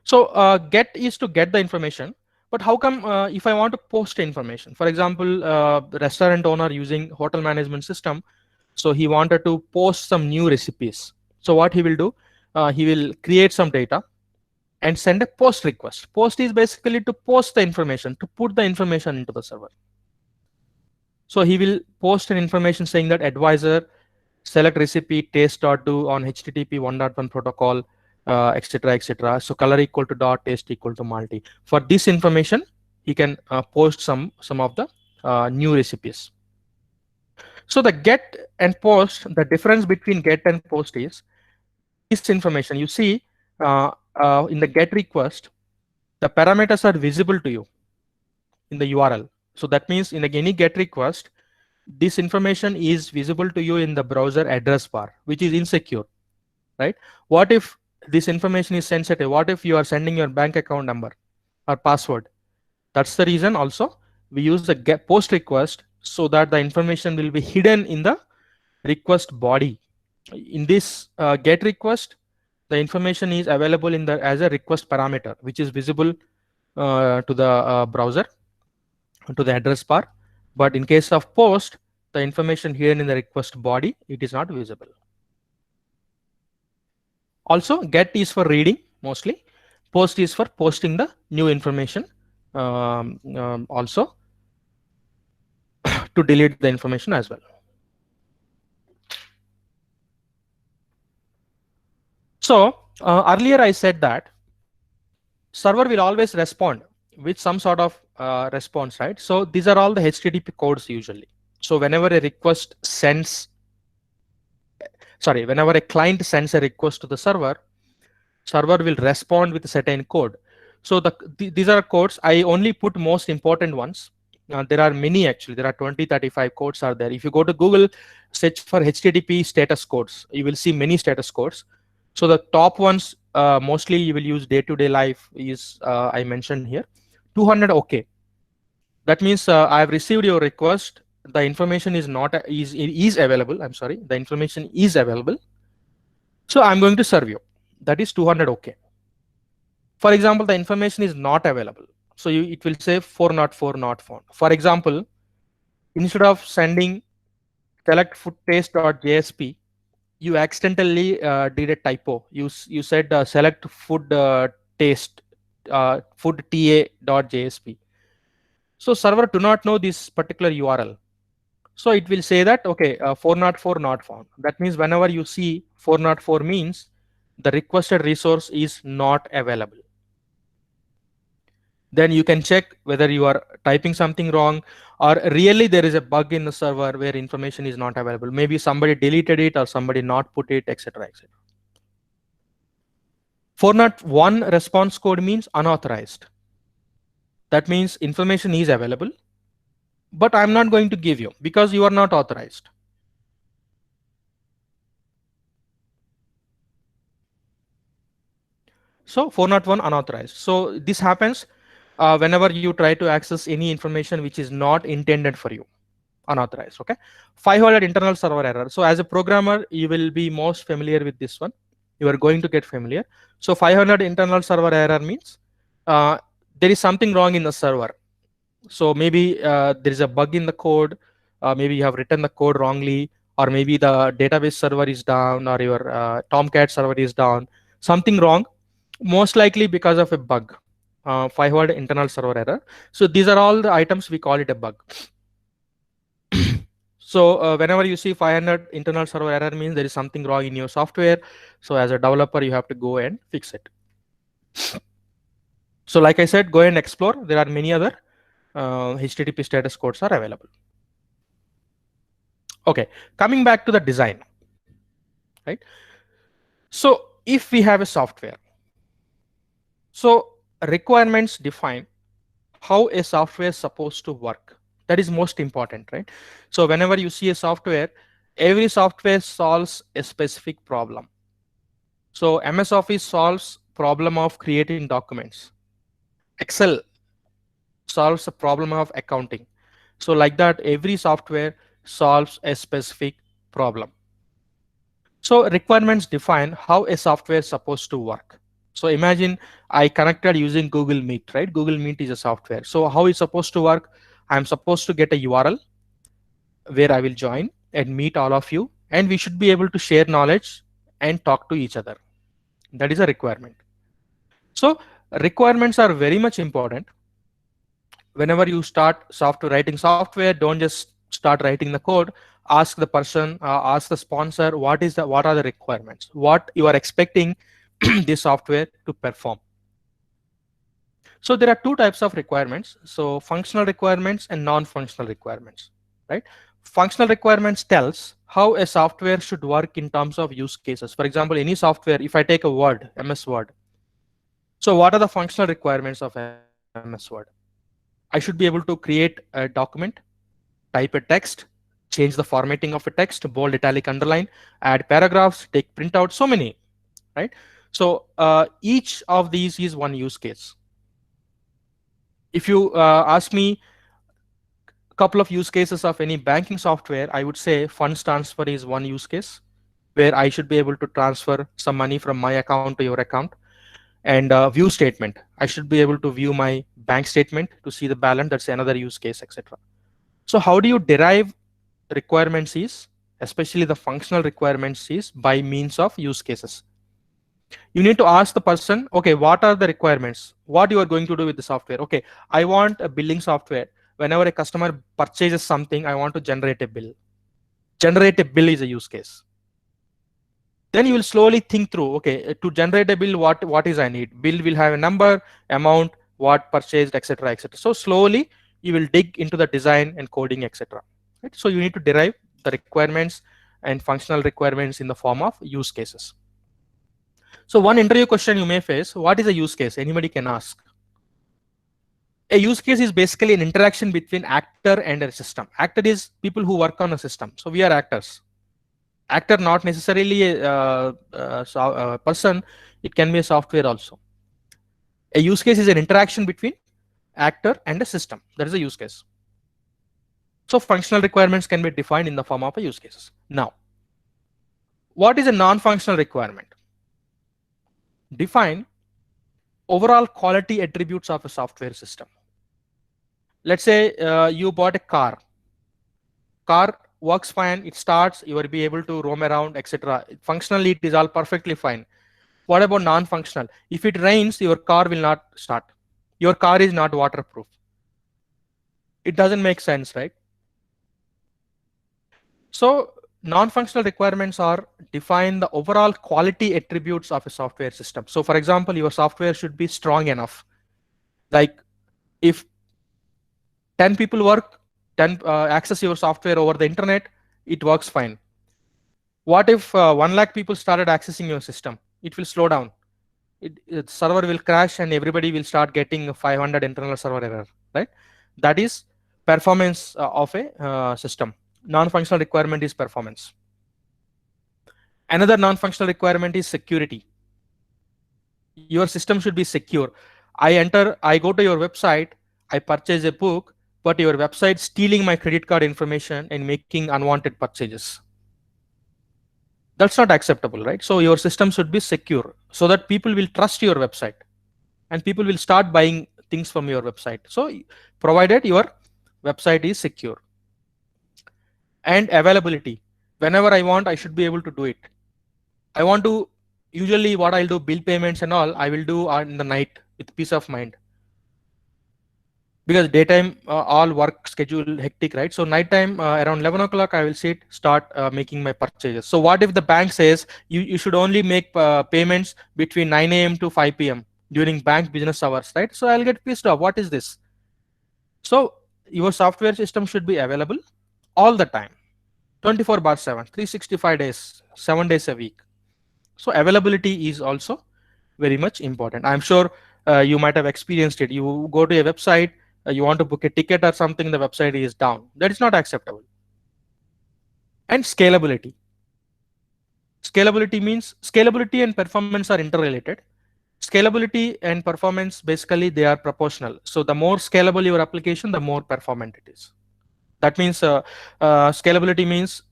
So get is to get the information. But how come if I want to post information? For example, the restaurant owner using hotel management system, so he wanted to post some new recipes. So what he will do, he will create some data and send a post request. Post is basically to post the information, to put the information into the server. So he will post an information saying that advisor select recipe taste.do on HTTP 1.1 protocol, etc., etc. So color equal to dot, taste equal to multi. For this information, he can post some of the new recipes. So the get and post, the difference between get and post is this information. You see in the get request, the parameters are visible to you in the URL. So that means in any GET request, this information is visible to you in the browser address bar, which is insecure, right? What if this information is sensitive? What if you are sending your bank account number or password? That's the reason also we use the GET post request, so that the information will be hidden in the request body. In this GET request, the information is available in the as a request parameter, which is visible to the browser, to the address bar. But in case of post, the information hidden in the request body, it is not visible. Also, GET is for reading mostly. Post is for posting the new information. Also to delete the information as well. So earlier I said that server will always respond with some sort of response, right? So these are all the HTTP codes usually. So whenever a request sends, whenever a client sends a request to the server, server will respond with a certain code. So these are codes. I only put most important ones. There are many actually. There are 20, 35 codes are there. If you go to Google, search for HTTP status codes, you will see many status codes. So the top ones mostly you will use day-to-day life is I mentioned here. 200 OK. That means I have received your request. The information is not is available. I'm sorry. The information is available. So I'm going to serve you. That is 200 OK. For example, the information is not available. So it will say 404 not found. For example, instead of sending select food taste.jsp, you accidentally did a typo. You said select food taste food ta.jsp. So server do not know this particular URL. So it will say that, okay, 404 not found. That means whenever you see 404 means the requested resource is not available. Then you can check whether you are typing something wrong, or really there is a bug in the server where information is not available. Maybe somebody deleted it or somebody not put it, etc. etc. 401 response code means unauthorized. That means information is available, but I'm not going to give you because you are not authorized. So 401 unauthorized. So this happens whenever you try to access any information which is not intended for you, unauthorized. Okay. 500 internal server error. So as a programmer, you will be most familiar with this one. You are going to get familiar. So 500 internal server error means there is something wrong in the server. So maybe there is a bug in the code. Maybe you have written the code wrongly, or maybe the database server is down, or your Tomcat server is down. Something wrong, most likely because of a bug. 500 internal server error. So these are all the items we call it a bug. So whenever you see 500 internal server error means there is something wrong in your software. So as a developer, you have to go and fix it. So like I said, go and explore. There are many other HTTP status codes are available. Okay, coming back to the design, right? So if we have a software, so requirements define how a software is supposed to work. That is most important, right? So whenever you see a software, every software solves a specific problem. So MS Office solves problem of creating documents. Excel solves a problem of accounting. So like that, every software solves a specific problem. So requirements define how a software is supposed to work. So imagine I connected using Google Meet, right? Google Meet is a software. So how it's supposed to work? I'm supposed to get a URL where I will join and meet all of you, and we should be able to share knowledge and talk to each other. That is a requirement. So requirements are very much important. Whenever you start writing software, don't just start writing the code. Ask the person, ask the sponsor, what are the requirements? What you are expecting this software to perform. So there are two types of requirements. So functional requirements and non-functional requirements, right? Functional requirements tells how a software should work in terms of use cases. For example, any software, if I take a Word, MS Word, So what are the functional requirements of MS Word? I should be able to create a document, type a text, change the formatting of a text, bold, italic, underline, add paragraphs, take printout, so many, right? So each of these is one use case. If you ask me a couple of use cases of any banking software, I would say funds transfer is one use case where I should be able to transfer some money from my account to your account. And view statement, I should be able to view my bank statement to see the balance. That's another use case, etc. So how do you derive requirements is, especially the functional requirements is, by means of use cases. You need to ask the person, okay, what are the requirements? What you are going to do with the software? Okay, I want a billing software. Whenever a customer purchases something, I want to generate a bill. Generate a bill is a use case. Then you will slowly think through, okay, to generate a bill, what is I need? Bill will have a number, amount, what purchased, etc., etc. So slowly you will dig into the design and coding, etc. Right? So you need to derive the requirements and functional requirements in the form of use cases. So one interview question you may face: what is a use case? Anybody can ask. A use case is basically an interaction between actor and a system. Actor is people who work on a system. So we are actors. Actor not necessarily a person, it can be a software also. A use case is an interaction between actor and a system. That is a use case. So functional requirements can be defined in the form of a use cases. Now, what is a non-functional requirement? Define overall quality attributes of a software system. Let's say you bought a car. Car works fine, it starts, you will be able to roam around, etc. Functionally, it is all perfectly fine. What about non-functional? If it rains, your car will not start. Your car is not waterproof. It doesn't make sense, right? So non-functional requirements are define the overall quality attributes of a software system. So for example, your software should be strong enough. Like if 10 people access your software over the internet, it works fine. What if 1 lakh people started accessing your system? It will slow down. Server will crash and everybody will start getting 500 internal server error, right? That is performance of a system. Non-functional requirement is performance. Another non-functional requirement is security. Your system should be secure. I go to your website, I purchase a book, but your website stealing my credit card information and making unwanted purchases. That's not acceptable, right? So your system should be secure so that people will trust your website and people will start buying things from your website. So provided your website is secure. And availability. Whenever I want, I should be able to do it. I want to, usually what I'll do, bill payments and all, I will do in the night with peace of mind. Because daytime, all work schedule hectic, right? So nighttime, around 11 o'clock, I will start making my purchases. So what if the bank says you should only make payments between 9 a.m. to 5 p.m. during bank business hours, right? So I'll get pissed off. What is this? So your software system should be available all the time, 24/7, 365 days, 7 days a week. So availability is also very much important. I'm sure you might have experienced it. You go to a website, you want to book a ticket or something, the website is down. That is not acceptable. And scalability. Scalability means scalability and performance are interrelated. Scalability and performance, basically they are proportional. So the more scalable your application, the more performant it is. That means scalability means,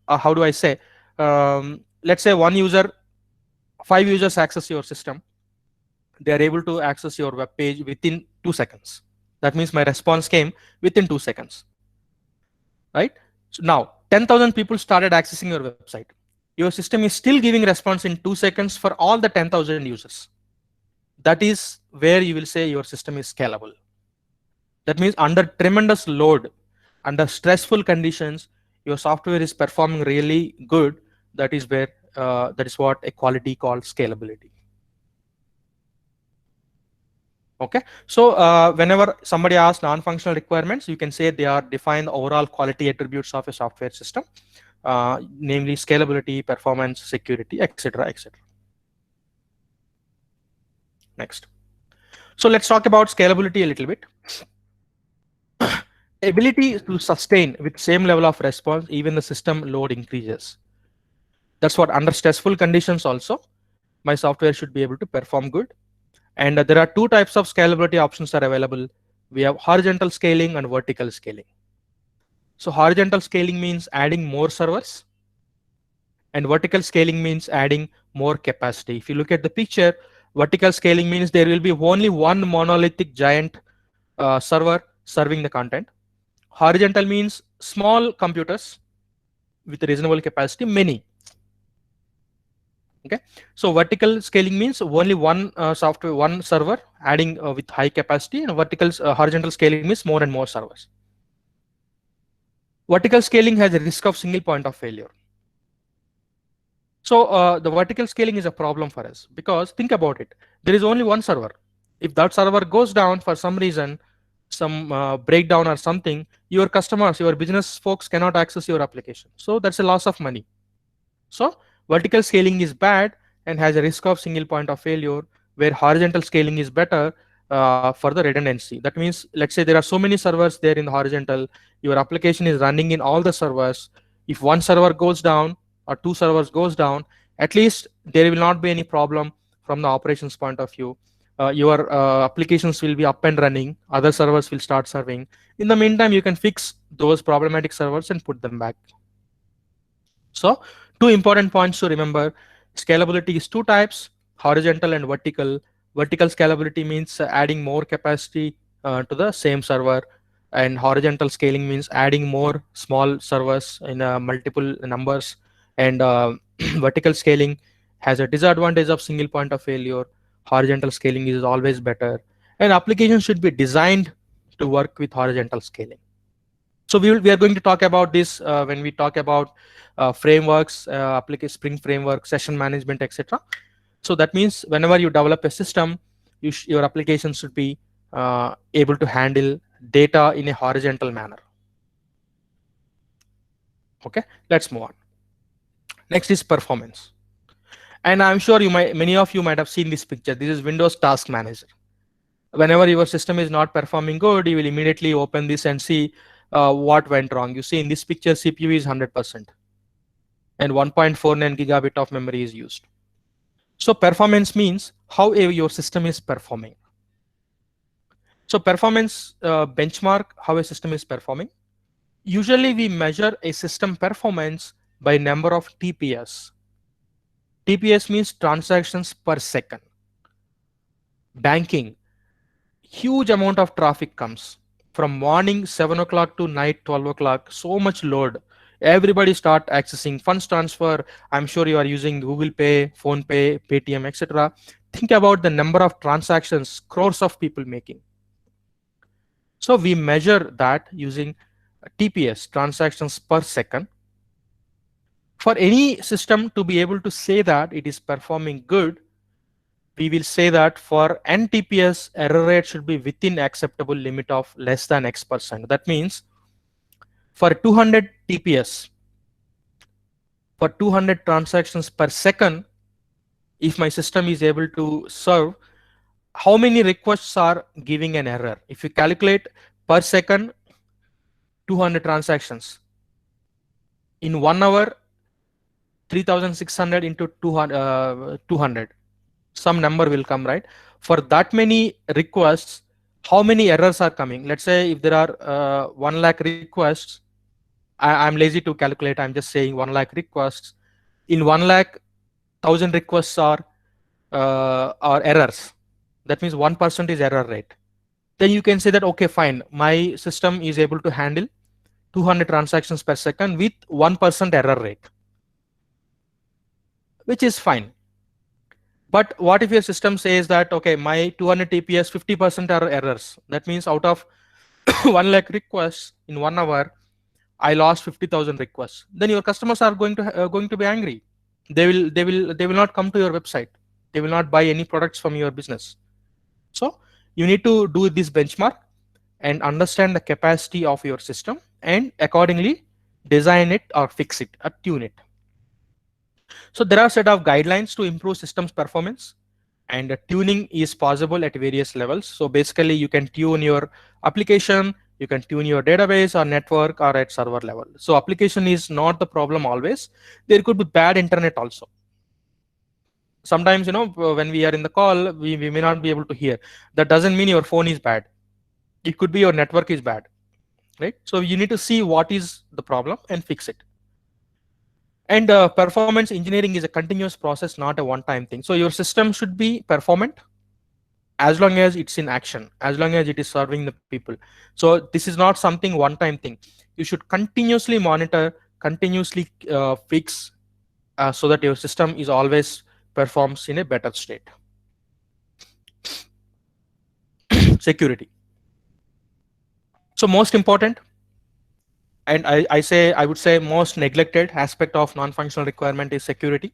how do I say? Let's say 5 users access your system. They are able to access your web page within 2 seconds. That means my response came within 2 seconds, right? So now 10,000 people started accessing your website. Your system is still giving response in 2 seconds for all the 10,000 users. That is where you will say your system is scalable. That means under tremendous load, under stressful conditions, your software is performing really good. That is where that is what a quality called scalability. Okay, so whenever somebody asks non-functional requirements, you can say they are defined overall quality attributes of a software system, namely scalability, performance, security, etc., etc. Next. So let's talk about scalability a little bit. Ability to sustain with same level of response even the system load increases. That's what under stressful conditions also my software should be able to perform good. And there are two types of scalability options are available. We have horizontal scaling and vertical scaling. So horizontal scaling means adding more servers, and vertical scaling means adding more capacity. If you look at the picture, vertical scaling means there will be only one monolithic giant server serving the content. Horizontal means small computers with reasonable capacity, many. Okay, so vertical scaling means only one software, one server adding with high capacity, and horizontal scaling means more and more servers. Vertical scaling has a risk of single point of failure. So the vertical scaling is a problem for us because think about it. There is only one server. If that server goes down for some reason, some breakdown or something, your customers, your business folks cannot access your application. So that's a loss of money. So vertical scaling is bad and has a risk of single point of failure, where horizontal scaling is better for the redundancy. That means, let's say there are so many servers there in the horizontal, your application is running in all the servers. If one server goes down or two servers goes down, at least there will not be any problem from the operations point of view. Your applications will be up and running, other servers will start serving. In the meantime, you can fix those problematic servers and put them back. So two important points to remember: scalability is two types, horizontal and vertical. Vertical scalability means adding more capacity to the same server, and horizontal scaling means adding more small servers in multiple numbers. And vertical scaling has a disadvantage of single point of failure. Horizontal scaling is always better, and applications should be designed to work with horizontal scaling. So we are going to talk about this when we talk about frameworks, Spring framework, session management, etc. So that means whenever you develop a system, your application should be able to handle data in a horizontal manner. Okay, let's move on. Next is performance. And I'm sure many of you might have seen this picture. This is Windows Task Manager. Whenever your system is not performing good, you will immediately open this and see what went wrong. You see in this picture, CPU is 100% and 1.49 gigabit of memory is used. So performance means how your system is performing. So performance benchmark how a system is performing. Usually we measure a system performance by number of TPS. TPS means transactions per second. Banking, huge amount of traffic comes from morning 7 o'clock to night 12 o'clock, so much load. Everybody start accessing funds transfer. I'm sure you are using Google Pay, Phone Pay, Paytm, etc. Think about the number of transactions crores of people making. So we measure that using TPS, transactions per second. For any system to be able to say that it is performing good, we will say that for NTPS, error rate should be within acceptable limit of less than X%. That means for 200 TPS, for 200 transactions per second, if my system is able to serve, how many requests are giving an error? If you calculate per second, 200 transactions. In 1 hour, 3600 into 200. Some number will come, right? For that many requests, how many errors are coming? Let's say if there are 1 lakh requests, I'm lazy to calculate. I'm just saying 1 lakh requests. In 1 lakh, 1000 requests are errors. That means 1% is error rate. Then you can say that, okay, fine, my system is able to handle 200 transactions per second with 1% error rate, which is fine. But what if your system says that, okay, my 200 TPS, 50% are errors. That means out of 1 lakh requests in 1 hour, I lost 50,000 requests. Then your customers are going to be angry. They will not come to your website. They will not buy any products from your business. So you need to do this benchmark and understand the capacity of your system and accordingly design it or fix it or tune it. So there are a set of guidelines to improve systems performance. And tuning is possible at various levels. So basically you can tune your application, you can tune your database or network or at server level. So application is not the problem always. There could be bad internet also. Sometimes, when we are in the call, we may not be able to hear. That doesn't mean your phone is bad. It could be your network is bad, right? So you need to see what is the problem and fix it. And performance engineering is a continuous process, not a one-time thing. So your system should be performant as long as it's in action, as long as it is serving the people. So this is not something one-time thing. You should continuously monitor, continuously fix, so that your system is always performs in a better state. Security. So most important, and I would say most neglected aspect of non-functional requirement is security.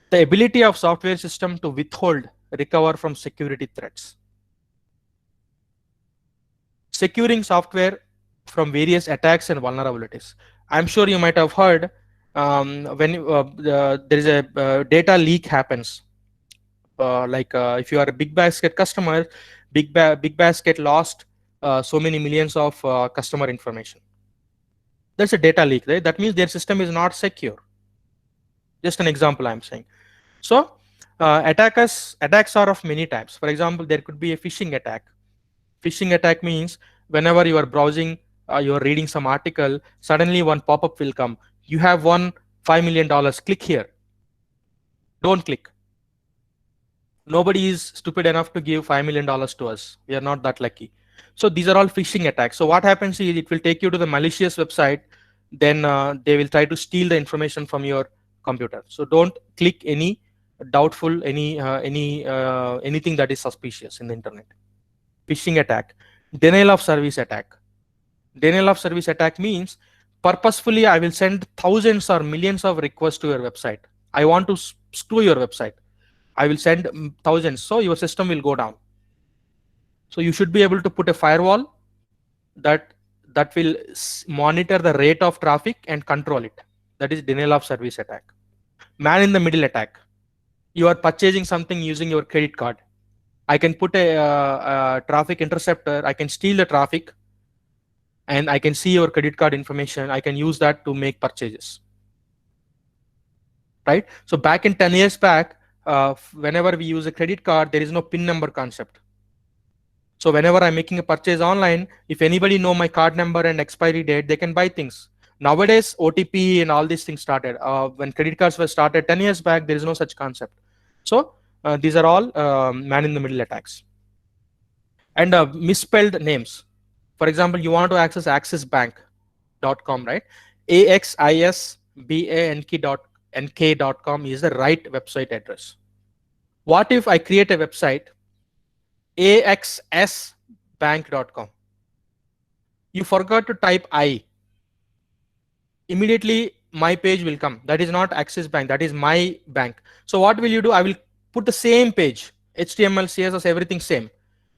The ability of software system to withhold, recover from security threats. Securing software from various attacks and vulnerabilities. I'm sure you might have heard when there is a data leak happens. If you are a Big Basket customer, Big Basket lost so many millions of customer information. That's a data leak, right? That means their system is not secure. Just an example I'm saying. So attacks are of many types. For example, there could be a phishing attack. Phishing attack means whenever you are browsing, you are reading some article, suddenly one pop-up will come. You have won $5 million. Click here. Don't click. Nobody is stupid enough to give $5 million to us. We are not that lucky. So these are all phishing attacks. So what happens is it will take you to the malicious website. Then they will try to steal the information from your computer. So don't click any doubtful, anything that is suspicious in the internet. Phishing attack. Denial of service attack. Denial of service attack means purposefully I will send thousands or millions of requests to your website. I want to screw your website. I will send thousands, so your system will go down. So you should be able to put a firewall that will monitor the rate of traffic and control it. That is denial of service attack. Man in the middle attack. You are purchasing something using your credit card. I can put a traffic interceptor. I can steal the traffic, and I can see your credit card information. I can use that to make purchases. Right? So back in 10 years back, whenever we use a credit card, there is no PIN number concept. So whenever I'm making a purchase online, if anybody know my card number and expiry date, they can buy things. Nowadays, OTP and all these things started. When credit cards were started 10 years back, there is no such concept. So these are all man-in-the-middle attacks. And misspelled names. For example, you want to access accessbank.com, right? AXISBANK.com is the right website address. What if I create a website axsbank.com? You forgot to type I. Immediately my page will come. That is not Axis Bank, that is my bank. So what will you do? I will put the same page, HTML, CSS, everything same.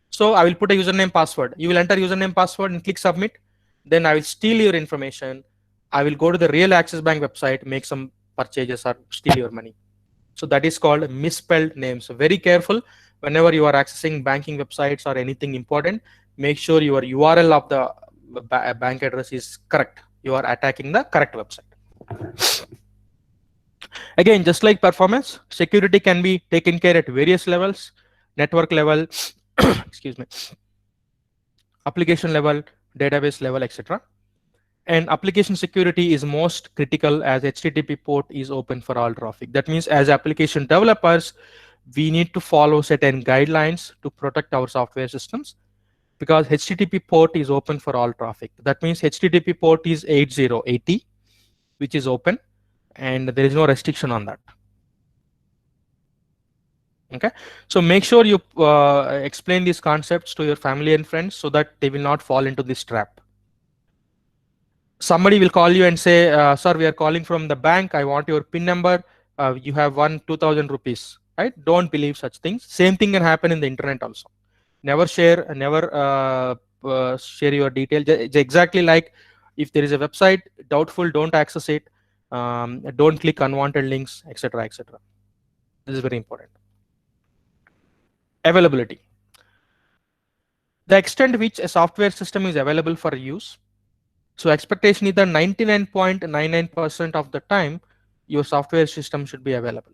So I will put a username, password. You will enter username, password and click submit. Then I will steal your information. I will go to the real Axis Bank website, make some purchases or steal your money. So that is called misspelled names. So very careful whenever you are accessing banking websites or anything important. Make sure your URL of the bank address is correct. You are attacking the correct website. Again, just like performance, security can be taken care at various levels: network level, excuse me, application level, database level, etc. And application security is most critical as HTTP port is open for all traffic. That means as application developers, we need to follow certain guidelines to protect our software systems, because HTTP port is open for all traffic. That means HTTP port is 8080, which is open, and there is no restriction on that. Okay, so make sure you explain these concepts to your family and friends so that they will not fall into this trap. Somebody will call you and say, sir, we are calling from the bank. I want your PIN number. You have won 2,000 rupees. Right? Don't believe such things. Same thing can happen in the internet also. Never share your details. It's exactly like if there is a website, doubtful, don't access it. Don't click unwanted links, etc., etc. This is very important. Availability. The extent which a software system is available for use. So expectation is that 99.99% of the time your software system should be available.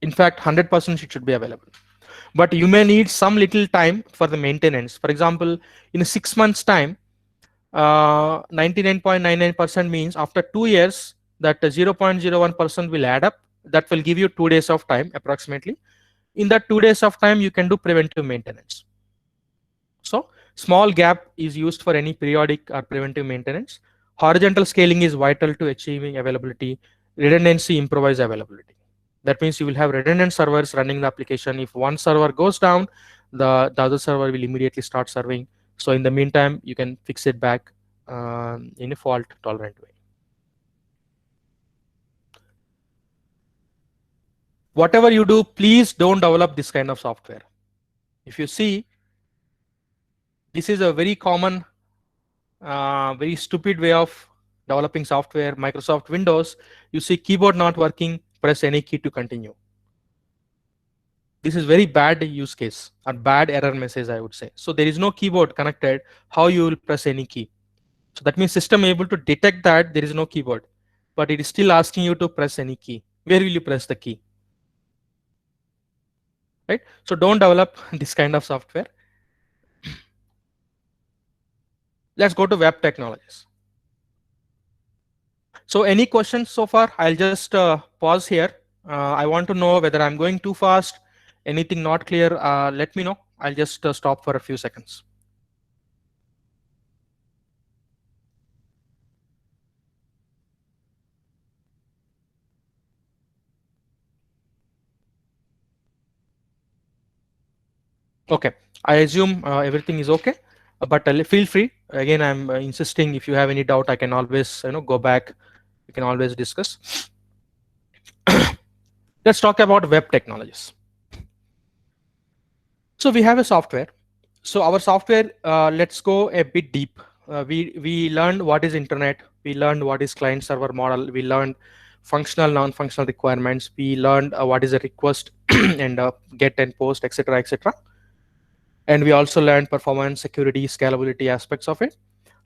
In fact, 100% it should be available. But you may need some little time for the maintenance. For example, in 6 months time, 99.99% means after 2 years that 0.01% will add up. That will give you 2 days of time approximately. In that 2 days of time, you can do preventive maintenance. So small gap is used for any periodic or preventive maintenance. Horizontal scaling is vital to achieving availability. Redundancy, improvise availability. That means you will have redundant servers running the application. If one server goes down, the other server will immediately start serving. So in the meantime, you can fix it back in a fault tolerant way. Whatever you do, please don't develop this kind of software. If you see, this is a very common, very stupid way of developing software. Microsoft Windows, you see keyboard not working, press any key to continue. This is very bad use case or bad error message, I would say. So there is no keyboard connected. How you will press any key? So that means system able to detect that there is no keyboard, but it is still asking you to press any key. Where will you press the key? Right? So don't develop this kind of software. Let's go to web technologies. So any questions so far? I'll just pause here. I want to know whether I'm going too fast. Anything not clear, let me know. I'll just stop for a few seconds. Okay, I assume everything is okay, but feel free. Again, I'm insisting if you have any doubt, I can always go back. We can always discuss. Let's talk about web technologies. So we have a software. So our software, let's go a bit deep. We learned what is internet. We learned what is client server model. We learned functional, non-functional requirements. We learned what is a request and get and post, etc., etc. And we also learned performance, security, scalability aspects of it.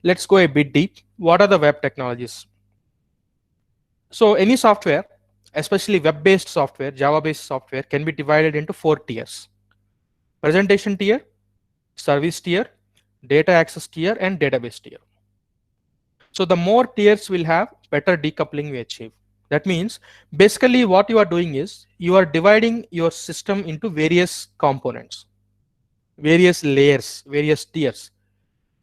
Let's go a bit deep. What are the web technologies? So any software, especially web-based software, Java-based software, can be divided into 4 tiers. Presentation tier, service tier, data access tier, and database tier. So the more tiers will have, better decoupling we achieve. That means basically what you are doing is you are dividing your system into various components, various layers, various tiers.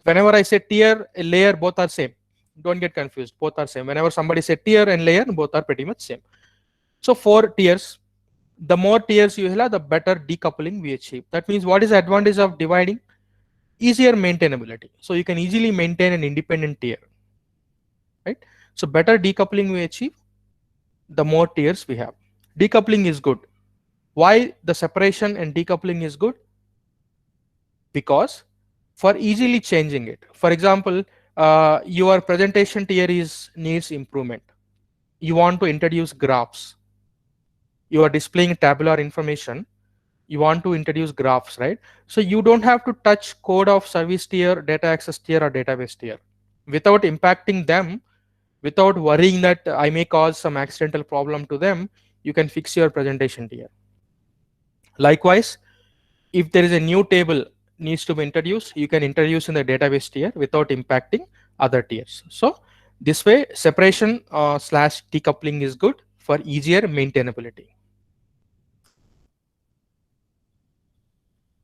Whenever I say tier, a layer, both are same. Don't get confused, both are same. Whenever somebody say tier and layer, both are pretty much same. So 4 tiers. The more tiers you have, the better decoupling we achieve. That means what is the advantage of dividing? Easier maintainability. So you can easily maintain an independent tier, right? So better decoupling we achieve, the more tiers we have. Decoupling is good. Why the separation and decoupling is good? Because for easily changing it. For example, your presentation tier needs improvement. You want to introduce graphs. You are displaying tabular information. You want to introduce graphs, right? So you don't have to touch code of service tier, data access tier, or database tier without impacting them, without worrying that I may cause some accidental problem to them. You can fix your presentation tier. Likewise, if there is a new table needs to be introduced, you can introduce in the database tier without impacting other tiers. So this way, separation slash decoupling is good for easier maintainability.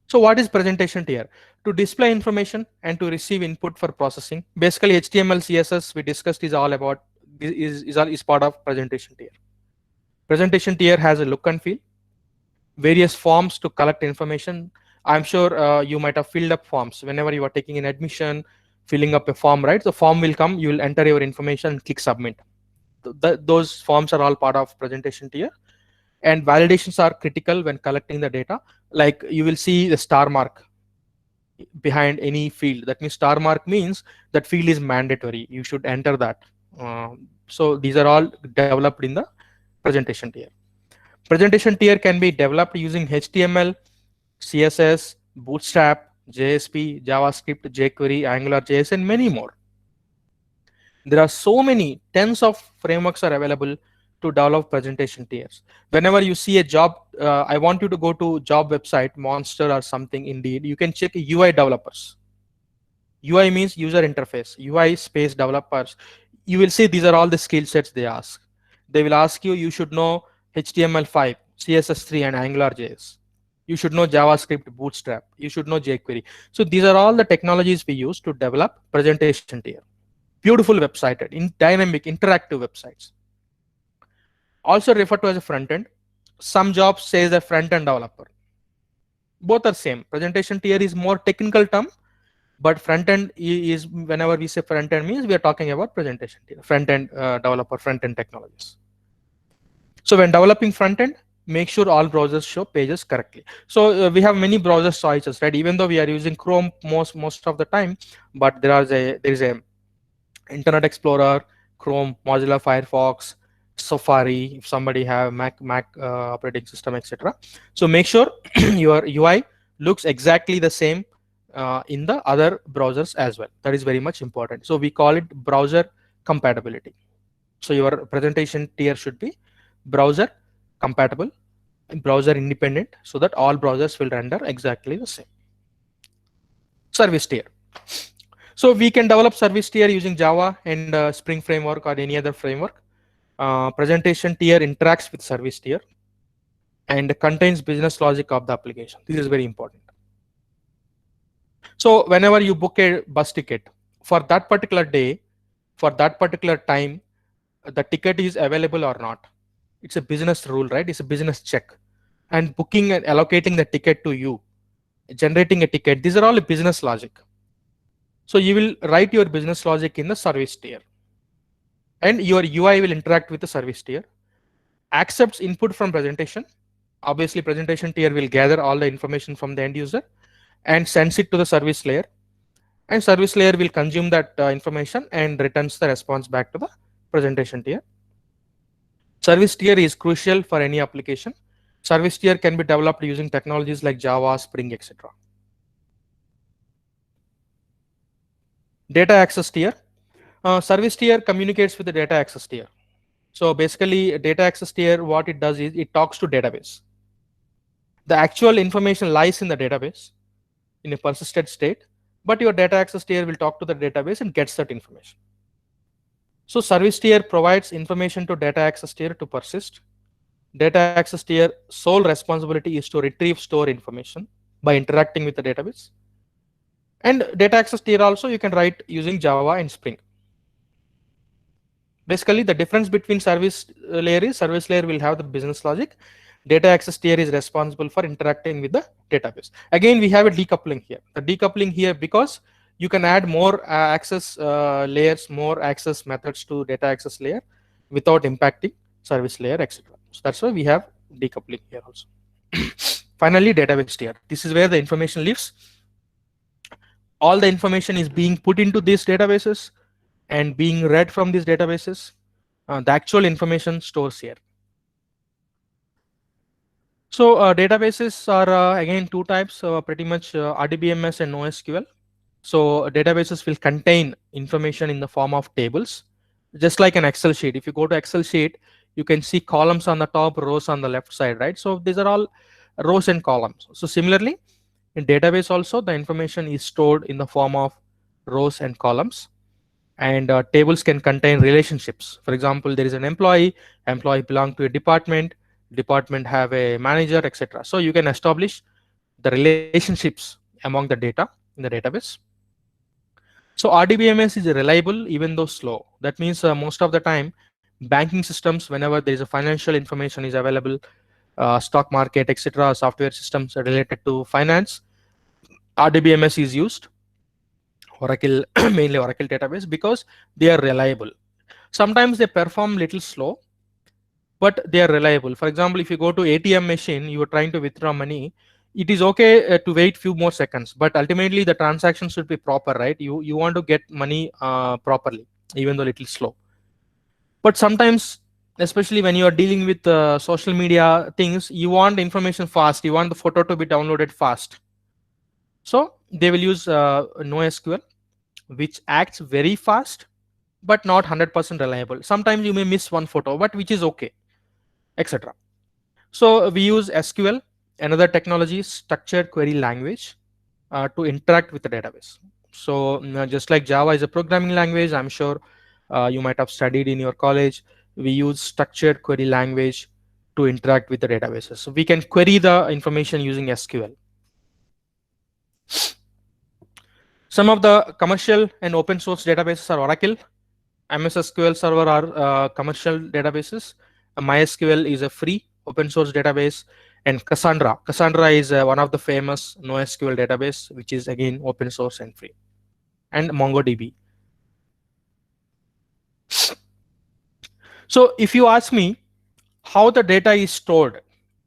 So what is presentation tier? To display information and to receive input for processing. Basically, HTML, CSS we discussed is all about is part of presentation tier. Presentation tier has a look and feel, various forms to collect information. I'm sure you might have filled up forms whenever you are taking an admission, filling up a form, right? The form will come, you will enter your information and click submit. Those forms are all part of presentation tier. And validations are critical when collecting the data. Like you will see the star mark behind any field. That means star mark means that field is mandatory. You should enter that. So these are all developed in the presentation tier. Presentation tier can be developed using HTML, CSS, Bootstrap, JSP, JavaScript, jQuery, Angular JS, and many more. There are so many tens of frameworks are available to develop presentation tiers. Whenever you see a job, I want you to go to job website, Monster or something, Indeed. You can check UI developers. UI means user interface. UI space developers. You will see these are all the skill sets they ask. They will ask you, you should know HTML5, CSS3, and Angular JS. You should know JavaScript, Bootstrap. You should know jQuery. So these are all the technologies we use to develop presentation tier. Beautiful website, in dynamic, interactive websites. Also referred to as a front end. Some jobs says a front end developer. Both are same. Presentation tier is more technical term, but front end is, whenever we say front end, means we are talking about presentation tier, front end developer, front end technologies. So when developing front end, make sure all browsers show pages correctly. So we have many browser choices, right? Even though we are using Chrome most of the time, but there is a Internet Explorer, Chrome, Mozilla Firefox, Safari, if somebody have Mac operating system, etc. So make sure your UI looks exactly the same in the other browsers as well. That is very much important. So we call it browser compatibility. So your presentation tier should be browser compatible, browser independent, so that all browsers will render exactly the same. Service tier. So we can develop service tier using Java and Spring framework or any other framework. Presentation tier interacts with service tier and contains business logic of the application. This is very important. So whenever you book a bus ticket for that particular day, for that particular time, the ticket is available or not. It's a business rule, right? It's a business check. And booking and allocating the ticket to you, generating a ticket, these are all business logic. So you will write your business logic in the service tier. And your UI will interact with the service tier. Accepts input from presentation. Obviously, presentation tier will gather all the information from the end user and sends it to the service layer. And service layer will consume that information and returns the response back to the presentation tier. Service tier is crucial for any application. Service tier can be developed using technologies like Java, Spring, etc. Data access tier. Service tier communicates with the data access tier. So basically, data access tier, what it does is it talks to database. The actual information lies in the database in a persisted state, but your data access tier will talk to the database and gets that information. So service tier provides information to data access tier to persist. Data access tier sole responsibility is to retrieve, store information by interacting with the database. And data access tier also you can write using Java and Spring. Basically, the difference between service layer is service layer will have the business logic. Data access tier is responsible for interacting with the database. Again, we have a decoupling here. The decoupling here because you can add more access layers, more access methods to data access layer without impacting service layer, etc. So that's why we have decoupling here also. Finally, database tier. This is where the information lives. All the information is being put into these databases and being read from these databases. The actual information stores here. So databases are again two types, pretty much RDBMS and NoSQL. So databases will contain information in the form of tables, just like an Excel sheet. If you go to Excel sheet, you can see columns on the top, rows on the left side, right? So these are all rows and columns. So similarly, in database also, the information is stored in the form of rows and columns. And tables can contain relationships. For example, there is an employee belong to a department have a manager, etc. So you can establish the relationships among the data in the database. So RDBMS is reliable even though slow. That means most of the time, banking systems, whenever there is a financial information is available, stock market, etc., software systems related to finance, RDBMS is used. Oracle, mainly Oracle database, because they are reliable. Sometimes they perform little slow, but they are reliable. For example, if you go to ATM machine, you are trying to withdraw money, it is okay to wait few more seconds, but ultimately the transaction should be proper, right? You want to get money properly, even though little slow. But sometimes especially when you are dealing with social media things, you want information fast, you want the photo to be downloaded fast. So they will use NoSQL, which acts very fast but not 100% reliable. Sometimes you may miss one photo, but which is okay, etc. So we use SQL, another technology, structured query language, to interact with the database. So just like Java is a programming language, I'm sure you might have studied in your college, we use structured query language to interact with the databases. So we can query the information using SQL. Some of the commercial and open source databases are Oracle, MS SQL Server are commercial databases. MySQL is a free open source database, and Cassandra. Cassandra is one of the famous NoSQL database, which is again open source and free, and MongoDB. So if you ask me how the data is stored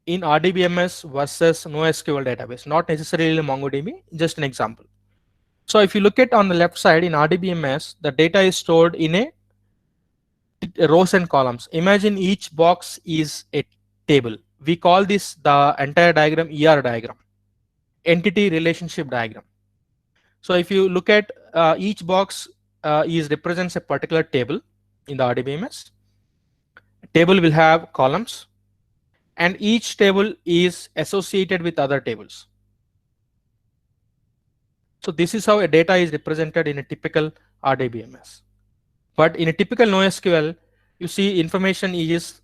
in RDBMS versus NoSQL database, not necessarily MongoDB, just an example. So if you look at on the left side in RDBMS, the data is stored in a rows and columns. Imagine each box is a table. We call this the entire diagram ER diagram, entity relationship diagram. So if you look at each box represents a particular table in the RDBMS. Table will have columns, and each table is associated with other tables. So this is how a data is represented in a typical RDBMS. But in a typical NoSQL, you see information is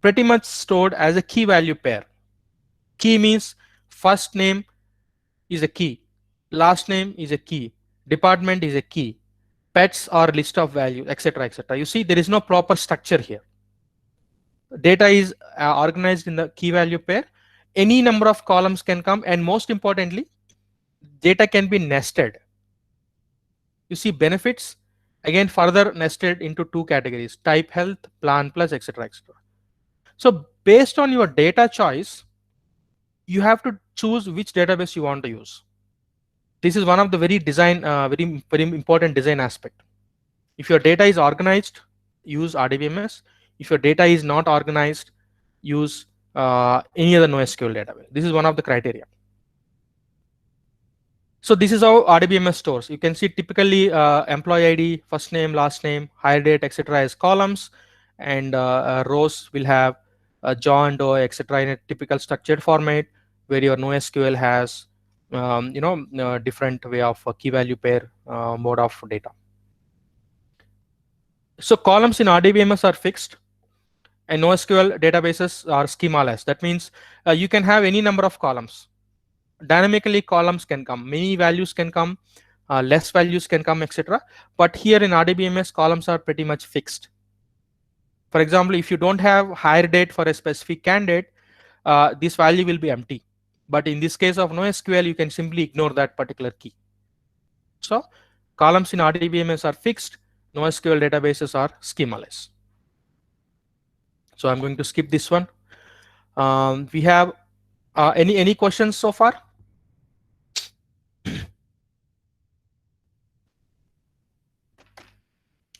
pretty much stored as a key value pair. Key means first name is a key, last name is a key, department is a key, pets are list of values, etc., etc. You see there is no proper structure here. Data is organized in the key value pair. Any number of columns can come, and most importantly, data can be nested. You see benefits again further nested into two categories: type, health, plan plus, etc., etc. So based on your data choice, you have to choose which database you want to use. This is one of the very important design aspect. If your data is organized, use RDBMS. If your data is not organized, use any other NoSQL database. This is one of the criteria. So this is how RDBMS stores. You can see typically employee ID, first name, last name, hire date, etc. as columns, and rows will have John Doe, etc. in a typical structured format, where your NoSQL has different way of key value pair mode of data. So columns in RDBMS are fixed, and NoSQL databases are schemaless. That means you can have any number of columns. Dynamically columns can come, many values can come, less values can come, etc. But here in RDBMS, columns are pretty much fixed. For example, if you don't have hire date for a specific candidate, this value will be empty. But in this case of NoSQL, you can simply ignore that particular key. So columns in RDBMS are fixed, NoSQL databases are schemaless. So I'm going to skip this one. We have any questions so far?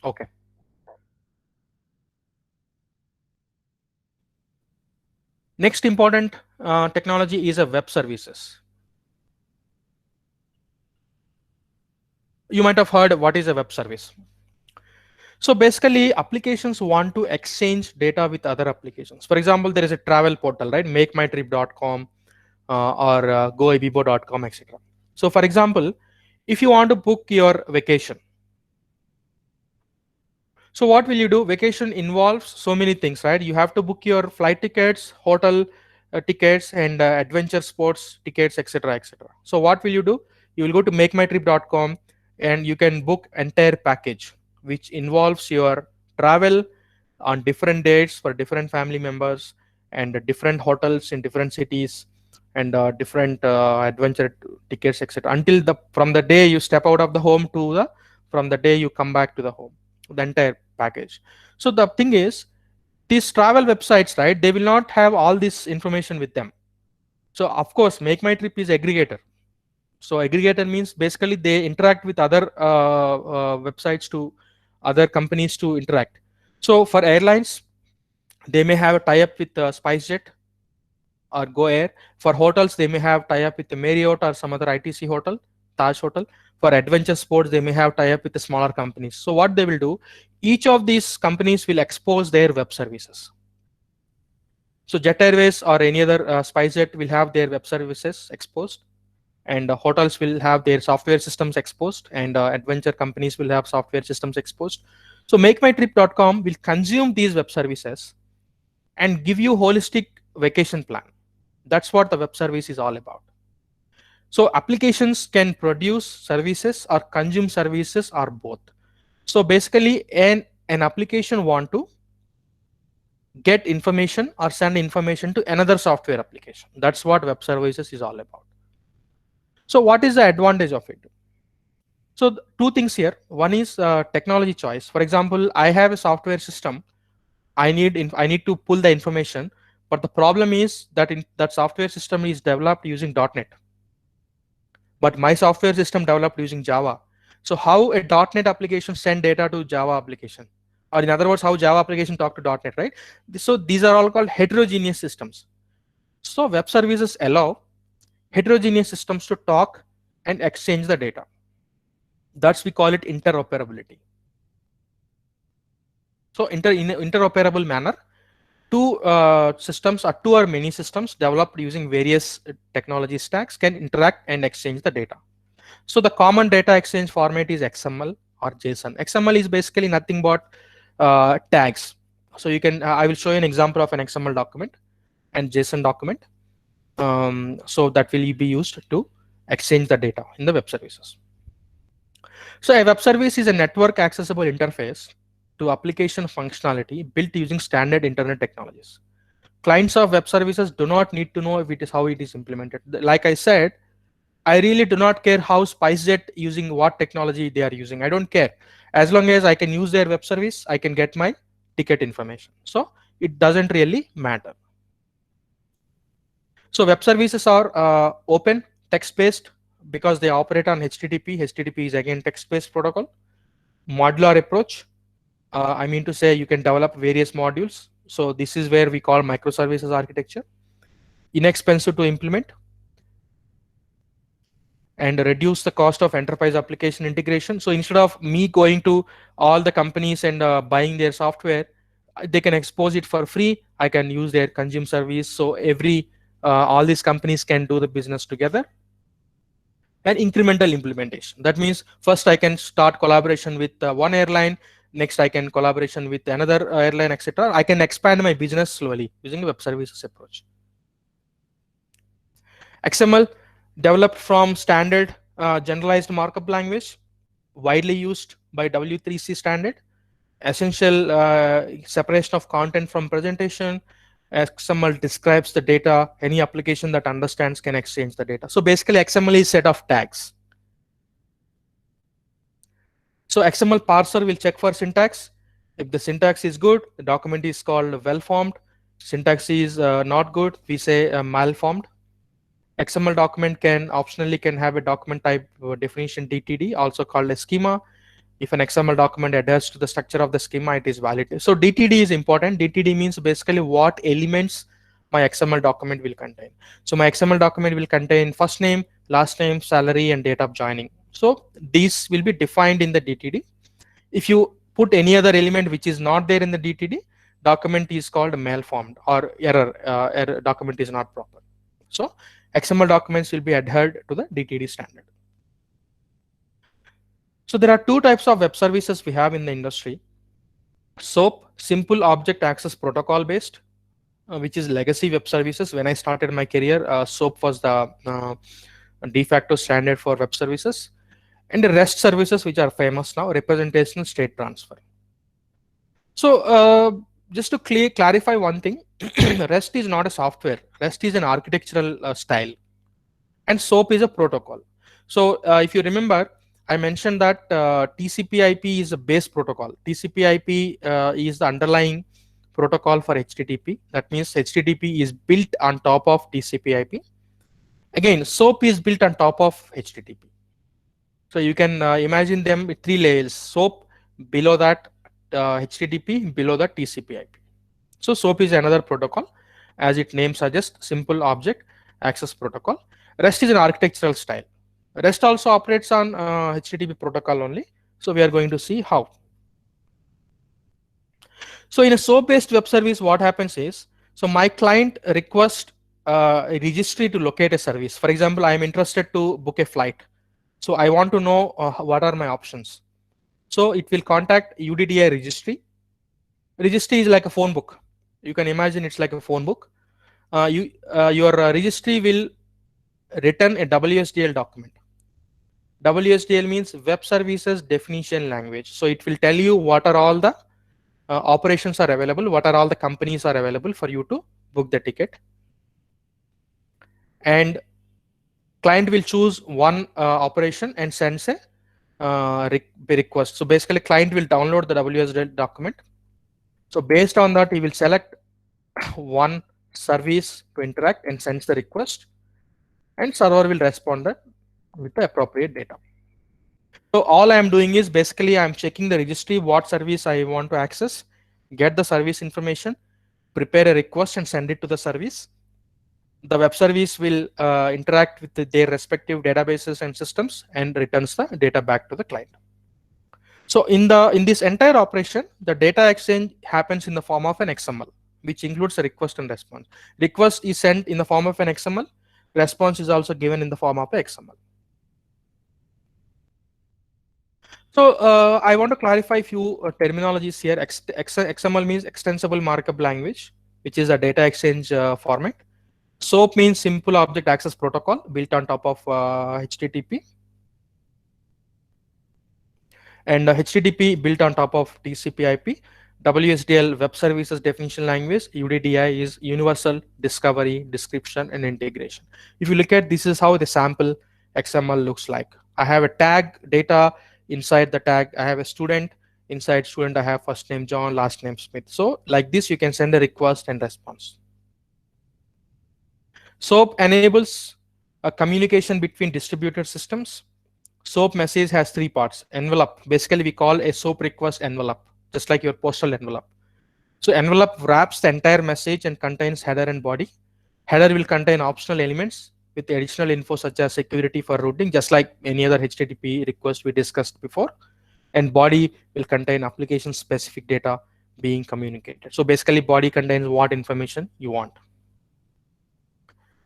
Okay. Next important technology is a web services. You might have heard what is a web service. So basically, applications want to exchange data with other applications. For example, there is a travel portal, right? MakeMyTrip.com or GoIbibo.com, etc. So for example, if you want to book your vacation, so what will you do? Vacation involves so many things, right? You have to book your flight tickets, hotel tickets, and adventure sports tickets, etc., etc. So what will you do? You will go to MakeMyTrip.com and you can book entire package, which involves your travel on different dates for different family members, and different hotels in different cities, and different adventure tickets, etc. Until from the day you step out of the home to from the day you come back to the home, the entire package. So the thing is, these travel websites, right, they will not have all this information with them. So of course, MakeMyTrip is aggregator. So aggregator means basically they interact with other websites to other companies to interact. So for airlines, They may have a tie-up with SpiceJet or Go Air. For hotels, they may have tie-up with the Marriott or some other ITC hotel, Taj Hotel. For adventure sports, they may have tie-up with the smaller companies. So what they will do, each of these companies will expose their web services. So Jet Airways or any other SpiceJet will have their web services exposed, and hotels will have their software systems exposed, and adventure companies will have software systems exposed. So MakeMyTrip.com will consume these web services and give you holistic vacation plan. That's what the web service is all about. So applications can produce services or consume services or both. So basically an application want to get information or send information to another software application. That's what web services is all about. So what is the advantage of it? So two things here. One is technology choice. For example, I have a software system. I need to pull the information, but the problem is that that software system is developed using .NET, but my software system developed using Java. So how a .NET application send data to Java application, or in other words, how Java application talk to .NET, right? So these are all called heterogeneous systems. So web services allow heterogeneous systems to talk and exchange the data. That's we call it interoperability. So in an interoperable manner, two systems or two or many systems developed using various technology stacks can interact and exchange the data. So the common data exchange format is XML or JSON. XML is basically nothing but tags. So you can I will show you an example of an XML document and JSON document. So that will be used to exchange the data in the web services. So a web service is a network accessible interface to application functionality built using standard internet technologies. Clients of web services do not need to know if it is how it is implemented. Like I said, I really do not care how SpiceJet using what technology they are using. I don't care. As long as I can use their web service, I can get my ticket information. So it doesn't really matter. So web services are open, text-based, because they operate on HTTP. HTTP is again text-based protocol. Modular approach. I mean to say you can develop various modules. So this is where we call microservices architecture. Inexpensive to implement and reduce the cost of enterprise application integration. So instead of me going to all the companies and buying their software, they can expose it for free. I can use their consume service. So all these companies can do the business together. And incremental implementation. That means first I can start collaboration with one airline. Next I can collaboration with another airline, etc. I can expand my business slowly using a web services approach. XML developed from standard generalized markup language, widely used by W3C standard. Essential separation of content from presentation. XML describes the data. Any application that understands can exchange the data. So basically XML is a set of tags. So XML parser will check for syntax. If the syntax is good, the document is called well-formed. Syntax is not good, we say malformed. XML document can optionally have a document type definition DTD, also called a schema. If an XML document adheres to the structure of the schema, it is valid. So DTD is important. DTD means basically what elements my XML document will contain. So my XML document will contain first name, last name, salary, and date of joining. So these will be defined in the DTD. If you put any other element which is not there in the DTD, document is called malformed or error document is not proper. So XML documents will be adhered to the DTD standard. So there are two types of web services we have in the industry. SOAP, Simple Object Access Protocol based, which is legacy web services. When I started my career, SOAP was the de facto standard for web services. And the REST services, which are famous now, representational state transfer. So just to clarify one thing, REST is not a software. REST is an architectural style, and SOAP is a protocol. So if you remember, I mentioned that TCP/IP is a base protocol. TCP/IP is the underlying protocol for HTTP. That means HTTP is built on top of TCP/IP. Again, SOAP is built on top of HTTP. So you can imagine them with three layers: SOAP, below that HTTP, below that TCP/IP. So SOAP is another protocol, as its name suggests, simple object access protocol. REST is an architectural style. REST also operates on HTTP protocol only. So we are going to see how. So in a SOAP-based web service, what happens is, so my client requests a registry to locate a service. For example, I am interested to book a flight. So I want to know what are my options. So it will contact UDDI registry. Registry is like a phone book. You can imagine it's like a phone book. Your registry will return a WSDL document. WSDL means Web Services Definition Language. So it will tell you what are all the operations are available, what are all the companies are available for you to book the ticket. And client will choose one operation and sends a request. So basically client will download the WSDL document. So based on that, he will select one service to interact and sends the request, and server will respond that with the appropriate data. So all I am doing is basically I'm checking the registry, what service I want to access, get the service information, prepare a request and send it to the service. The web service will interact with their respective databases and systems and returns the data back to the client. So in this entire operation, the data exchange happens in the form of an XML, which includes a request and response. Request is sent in the form of an XML. Response is also given in the form of a XML. So I want to clarify a few terminologies here. XML means extensible markup language, which is a data exchange format. SOAP means simple object access protocol built on top of HTTP. And HTTP built on top of TCP/IP. WSDL, Web Services Definition Language. UDDI is Universal Discovery, Description, and Integration. If you look at this, is how the sample XML looks like. I have a tag data. Inside the tag, I have a student. Inside student, I have first name John, last name Smith. So like this, you can send a request and response. SOAP enables a communication between distributed systems. SOAP message has three parts. Envelope, basically we call a SOAP request envelope, just like your postal envelope. So envelope wraps the entire message and contains header and body. Header will contain optional elements with additional info such as security for routing, just like any other HTTP request we discussed before. And body will contain application specific data being communicated. So basically body contains what information you want.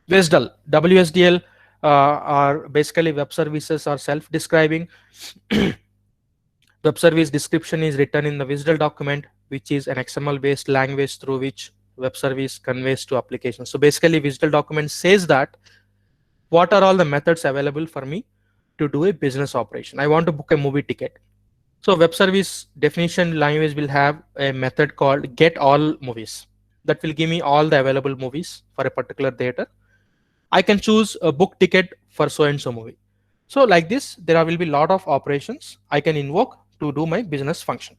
WSDL are basically web services are self-describing. Web service description is written in the WSDL document, which is an XML-based language through which web service conveys to applications. So basically WSDL document says that what are all the methods available for me to do a business operation. I want to book a movie ticket. So web service definition language will have a method called get all movies that will give me all the available movies for a particular theater. I can choose a book ticket for so and so movie. So like this, there will be a lot of operations I can invoke to do my business function.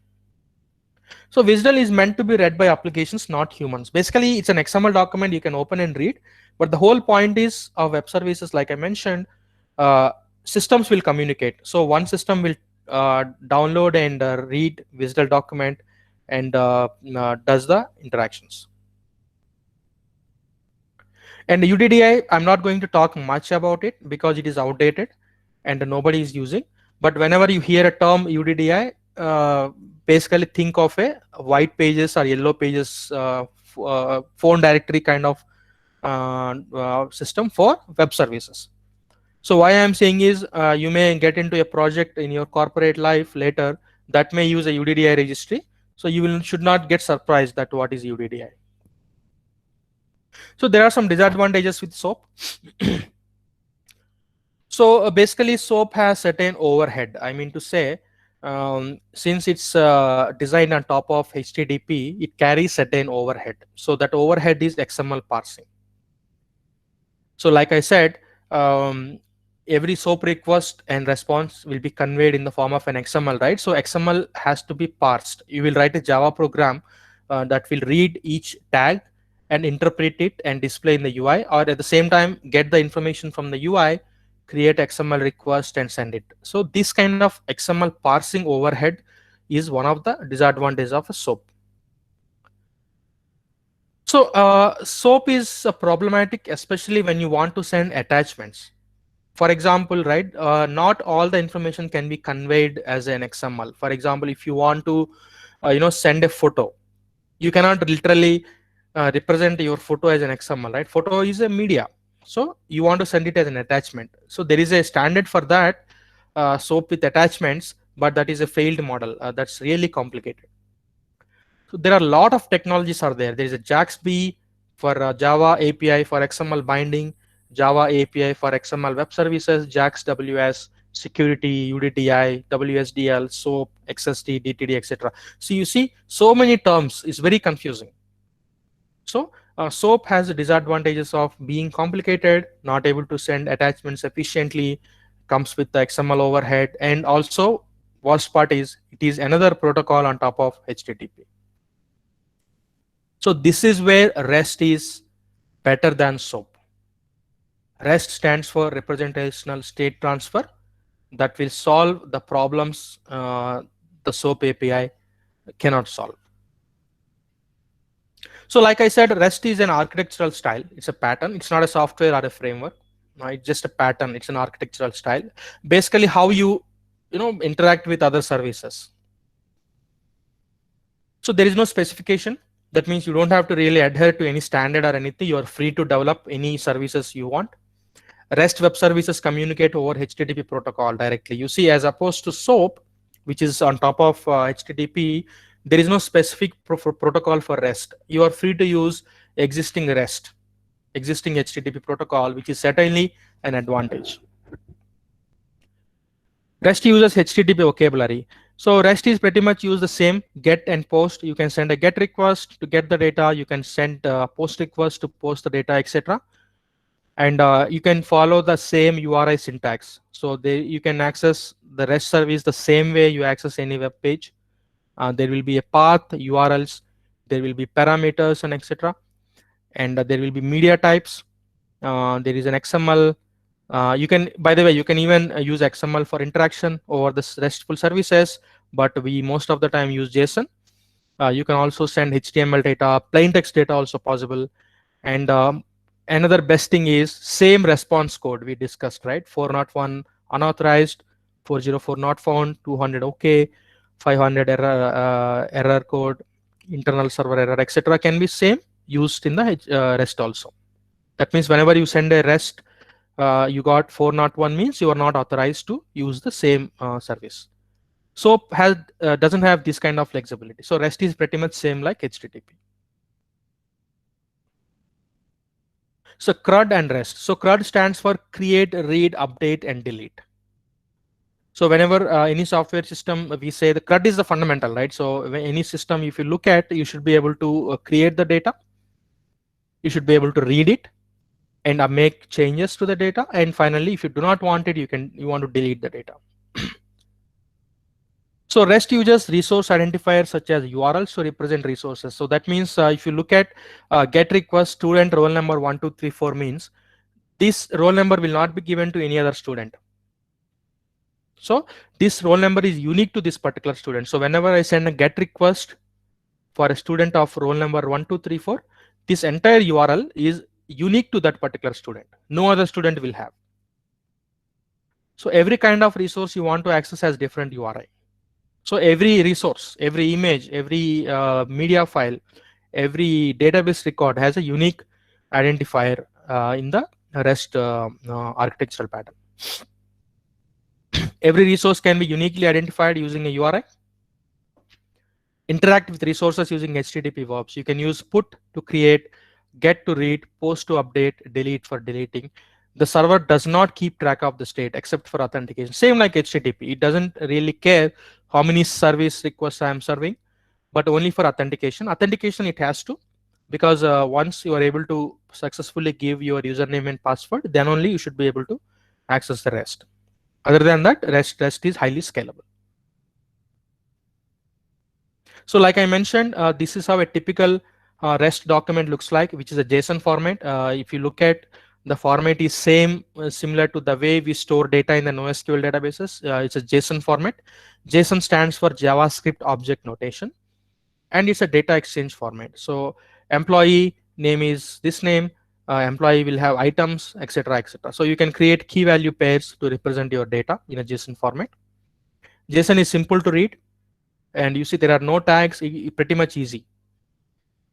So WSDL is meant to be read by applications, not humans. Basically, it's an XML document you can open and read. But the whole point is of web services, like I mentioned, systems will communicate. So one system will download and read WSDL document and does the interactions. And the UDDI, I'm not going to talk much about it because it is outdated and nobody is using. But whenever you hear a term UDDI, basically think of a white pages or yellow pages phone directory kind of system for web services. So why I'm saying is you may get into a project in your corporate life later that may use a UDDI registry. So you should not get surprised that what is UDDI. So there are some disadvantages with SOAP. So basically SOAP has certain overhead. I mean to say, since it's designed on top of HTTP, it carries certain overhead. So that overhead is XML parsing. So like I said, every SOAP request and response will be conveyed in the form of an XML, right? So XML has to be parsed. You will write a Java program that will read each tag and interpret it and display in the UI, or at the same time get the information from the UI, create XML request and send it. So this kind of XML parsing overhead is one of the disadvantages of a SOAP. So SOAP is problematic, especially when you want to send attachments. For example, right, not all the information can be conveyed as an XML. For example, if you want to send a photo, you cannot literally represent your photo as an XML, right? Photo is a media, so you want to send it as an attachment. So there is a standard for that, SOAP with attachments, but that is a failed model. That's really complicated. So there are a lot of technologies are there. There is a JAXB for Java API for XML binding, Java API for XML web services, JAX-WS, security, UDTI, WSDL, SOAP, XST, DTD, etc. So you see, so many terms. It's very confusing. So SOAP has the disadvantages of being complicated, not able to send attachments efficiently, comes with the XML overhead, and also worst part is it is another protocol on top of HTTP. So this is where REST is better than SOAP. REST stands for representational state transfer, that will solve the problems the SOAP API cannot solve. So like I said, REST is an architectural style. It's a pattern. It's not a software or a framework. It's just a pattern. It's an architectural style. Basically, how you interact with other services. So there is no specification. That means you don't have to really adhere to any standard or anything. You are free to develop any services you want. REST web services communicate over HTTP protocol directly. You see, as opposed to SOAP, which is on top of HTTP, there is no specific protocol for REST. You are free to use existing REST, existing HTTP protocol, which is certainly an advantage. REST uses HTTP vocabulary. So REST is pretty much use the same get and post. You can send a get request to get the data. You can send a post request to post the data, etc. And you can follow the same URI syntax. So you can access the REST service the same way you access any web page. There will be a path, URLs, there will be parameters and etc. And there will be media types. There is an XML. You can, by the way, you can even use XML for interaction over the RESTful services, but we most of the time use JSON. You can also send HTML data, plain text data also possible. And another best thing is same response code we discussed, right? 401 unauthorized, 404 not found, 200 OK, 500 error code, internal server error, etc. can be same used in the REST also. That means whenever you send a REST, you got 401 means you are not authorized to use the same service. SOAP doesn't have this kind of flexibility. So REST is pretty much same like HTTP. So CRUD and REST. So CRUD stands for create, read, update, and delete. So whenever any software system, we say the CRUD is the fundamental, right? So any system, if you look at, you should be able to create the data. You should be able to read it and make changes to the data. And finally, if you do not want it, you want to delete the data. So REST uses resource identifiers such as URLs to represent resources. So that means if you look at get request student roll number 1234 means this roll number will not be given to any other student. So this roll number is unique to this particular student. So whenever I send a get request for a student of roll number 1234, this entire URL is unique to that particular student. No other student will have. So every kind of resource you want to access has different URI. So every resource, every image, every media file, every database record has a unique identifier in the REST architectural pattern. Every resource can be uniquely identified using a URI. Interact with resources using HTTP verbs. You can use put to create, get to read, post to update, delete for deleting. The server does not keep track of the state except for authentication. Same like HTTP. It doesn't really care how many service requests I am serving, but only for authentication. Authentication it has to, because once you are able to successfully give your username and password, then only you should be able to access the REST. Other than that, REST is highly scalable. So like I mentioned, this is how a typical REST document looks like, which is a JSON format. If you look at the format is similar to the way we store data in the NoSQL databases. It's a JSON format. JSON stands for JavaScript Object Notation, and it's a data exchange format. So employee name is this name, employee will have items, etc., etc. So you can create key value pairs to represent your data in a JSON format. JSON is simple to read, and you see there are no tags, pretty much easy.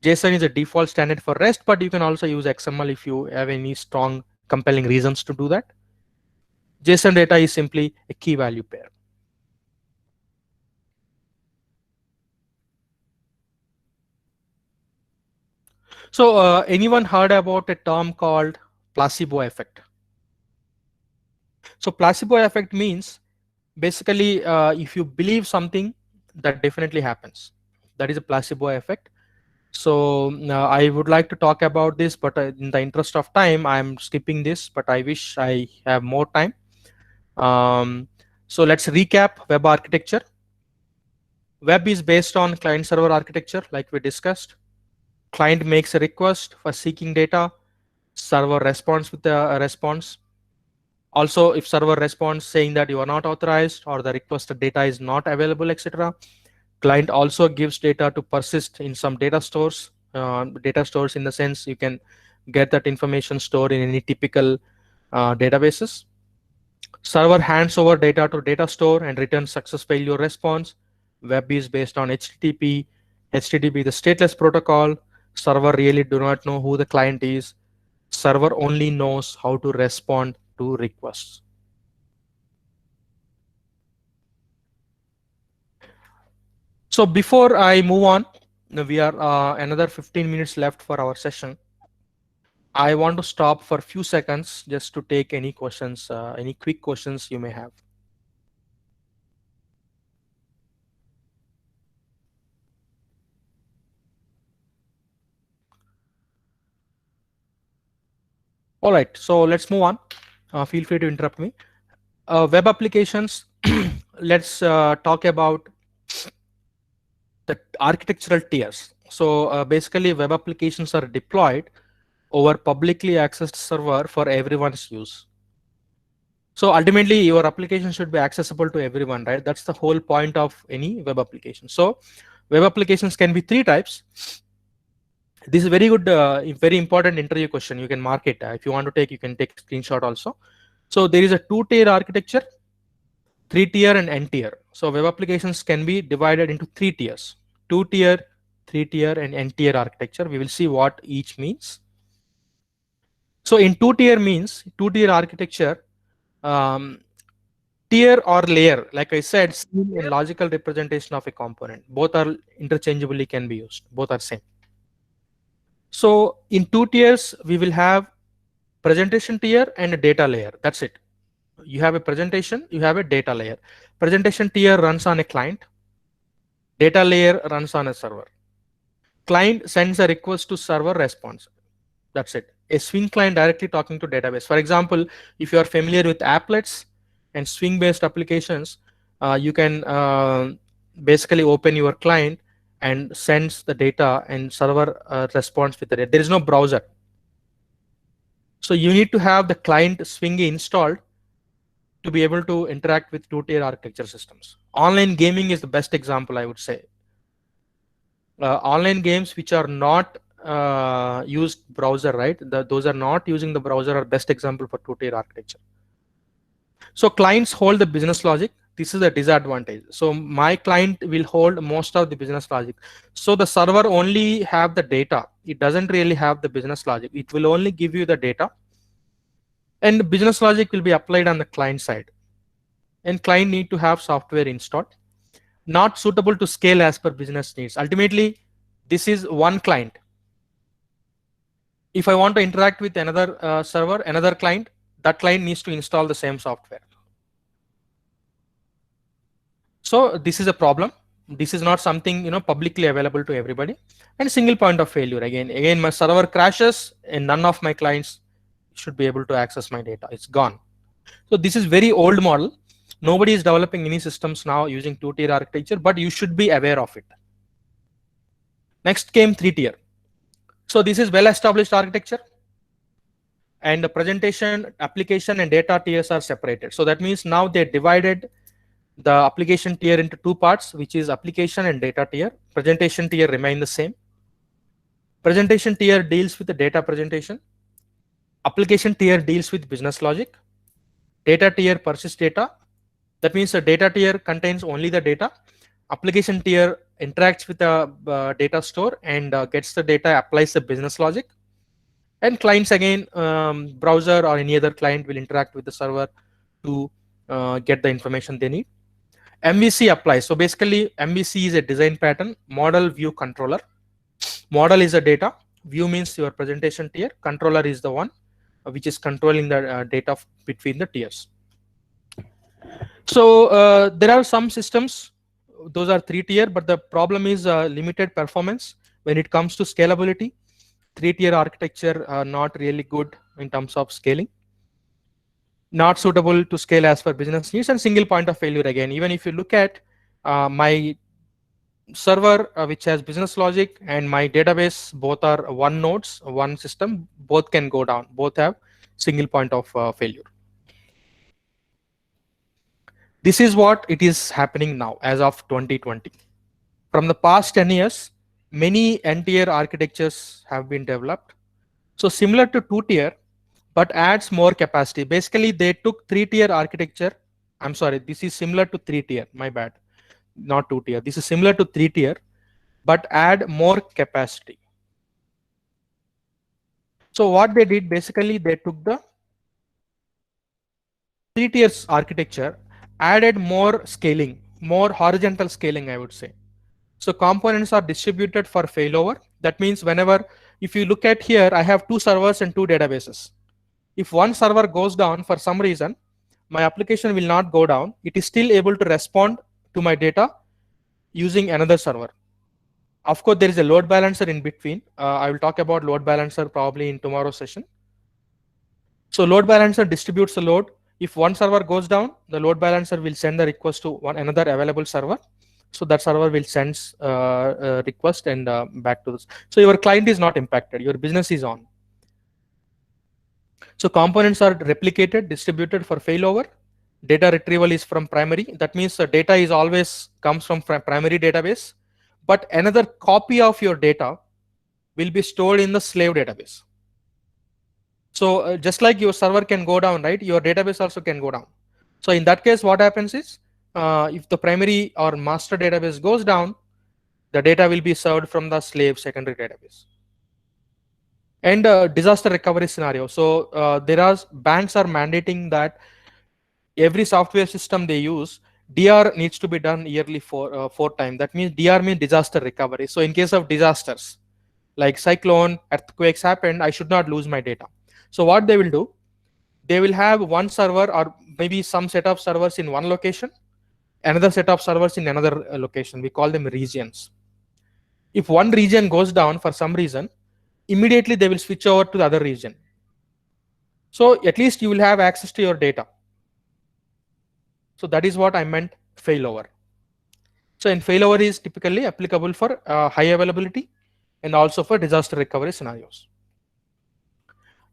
JSON is a default standard for REST, but you can also use XML if you have any strong, compelling reasons to do that. JSON data is simply a key value pair. So anyone heard about a term called placebo effect? So placebo effect means basically if you believe something, that definitely happens. That is a placebo effect. So I would like to talk about this, but in the interest of time, I'm skipping this, but I wish I have more time. So let's recap web architecture. Web is based on client-server architecture, like we discussed. Client makes a request for seeking data. Server responds with a response. Also, if server responds saying that you are not authorized or the requested data is not available, etc., client also gives data to persist in some data stores. Data stores in the sense you can get that information stored in any typical databases. Server hands over data to data store and returns success failure response. Web is based on HTTP. HTTP the stateless protocol. Server really do not know who the client is. Server only knows how to respond to requests. So before I move on, we are another 15 minutes left for our session. I want to stop for a few seconds just to take any questions, any quick questions you may have. All right, so let's move on. Feel free to interrupt me. Web applications, let's talk about the architectural tiers. So basically web applications are deployed over publicly accessed server for everyone's use. So ultimately your application should be accessible to everyone, right? That's the whole point of any web application. So web applications can be three types. This is very good, very important interview question. You can mark it. If you want to take, you can take a screenshot also. So there is a two-tier architecture, three-tier and n-tier. So web applications can be divided into three tiers: two-tier, three-tier, and n-tier architecture. We will see what each means. So in two-tier means two-tier architecture, tier or layer, like I said, scheme and logical representation of a component. Both are interchangeably can be used. Both are same. So in two tiers, we will have presentation tier and a data layer. That's it. You have a presentation, you have a data layer. Presentation tier runs on a client. Data layer runs on a server. Client sends a request to server response. That's it. A Swing client directly talking to database. For example, if you are familiar with applets and Swing-based applications, you can basically open your client and sends the data and server responds with the data. There is no browser. So you need to have the client Swing installed to be able to interact with two-tier architecture systems. Online gaming is the best example, I would say. Online games which are not used browser, right? Those are not using the browser are best example for two-tier architecture. So clients hold the business logic. This is a disadvantage. So my client will hold most of the business logic. So the server only have the data. It doesn't really have the business logic. It will only give you the data. And the business logic will be applied on the client side. And client need to have software installed. Not suitable to scale as per business needs. Ultimately, this is one client. If I want to interact with another server, another client, that client needs to install the same software. So this is a problem. This is not something publicly available to everybody. And single point of failure. Again, my server crashes and none of my clients should be able to access my data. It's gone. So this is very old model. Nobody is developing any systems now using two-tier architecture, but you should be aware of it. Next came three-tier. So this is well-established architecture. And the presentation, application, and data tiers are separated. So that means now they divided the application tier into two parts, which is application and data tier. Presentation tier remain the same. Presentation tier deals with the data presentation. Application tier deals with business logic. Data tier persists data. That means the data tier contains only the data. Application tier interacts with the data store and gets the data, applies the business logic. And clients again, browser or any other client will interact with the server to get the information they need. MVC applies. So basically, MVC is a design pattern, model view controller. Model is the data, view means your presentation tier, controller is the one which is controlling the data between the tiers. So there are some systems, those are 3-tier, but the problem is limited performance when it comes to scalability. 3-tier architecture are not really good in terms of scaling. Not suitable to scale as per business needs, and single point of failure again. Even if you look at my server which has business logic and my database, both are one nodes, one system, both can go down, both have single point of failure. This is what it is happening now as of 2020. From the past 10 years, many N-tier architectures have been developed. So similar to 2-tier, but adds more capacity. Basically, they took 3-tier architecture. I'm sorry, this is similar to 3-tier, my bad, not 2-tier. This is similar to 3-tier, but add more capacity. So what they did, basically, they took the 3-tier architecture, added more scaling, more horizontal scaling, I would say. So components are distributed for failover. That means whenever, if you look at here, I have 2 servers and 2 databases. If one server goes down for some reason, my application will not go down. It is still able to respond to my data using another server. Of course, there is a load balancer in between. I will talk about load balancer probably in tomorrow's session. So load balancer distributes the load. If one server goes down, the load balancer will send the request to another available server. So that server will send a request and back to this. So your client is not impacted. Your business is on. So components are replicated, distributed for failover. Data retrieval is from primary. That means the data is always comes from primary database, but another copy of your data will be stored in the slave database. So just like your server can go down, right? Your database also can go down. So in that case, what happens is, if the primary or master database goes down, the data will be served from the slave secondary database. And disaster recovery scenario. So there are banks are mandating that every software system they use, DR needs to be done yearly 4 times. That means DR means disaster recovery. So in case of disasters like cyclone, earthquakes happened, I should not lose my data. So what they will do, they will have one server or maybe some set of servers in one location, another set of servers in another location. We call them regions. If one region goes down for some reason, immediately they will switch over to the other region. So at least you will have access to your data. So that is what I meant failover. So in failover is typically applicable for high availability and also for disaster recovery scenarios.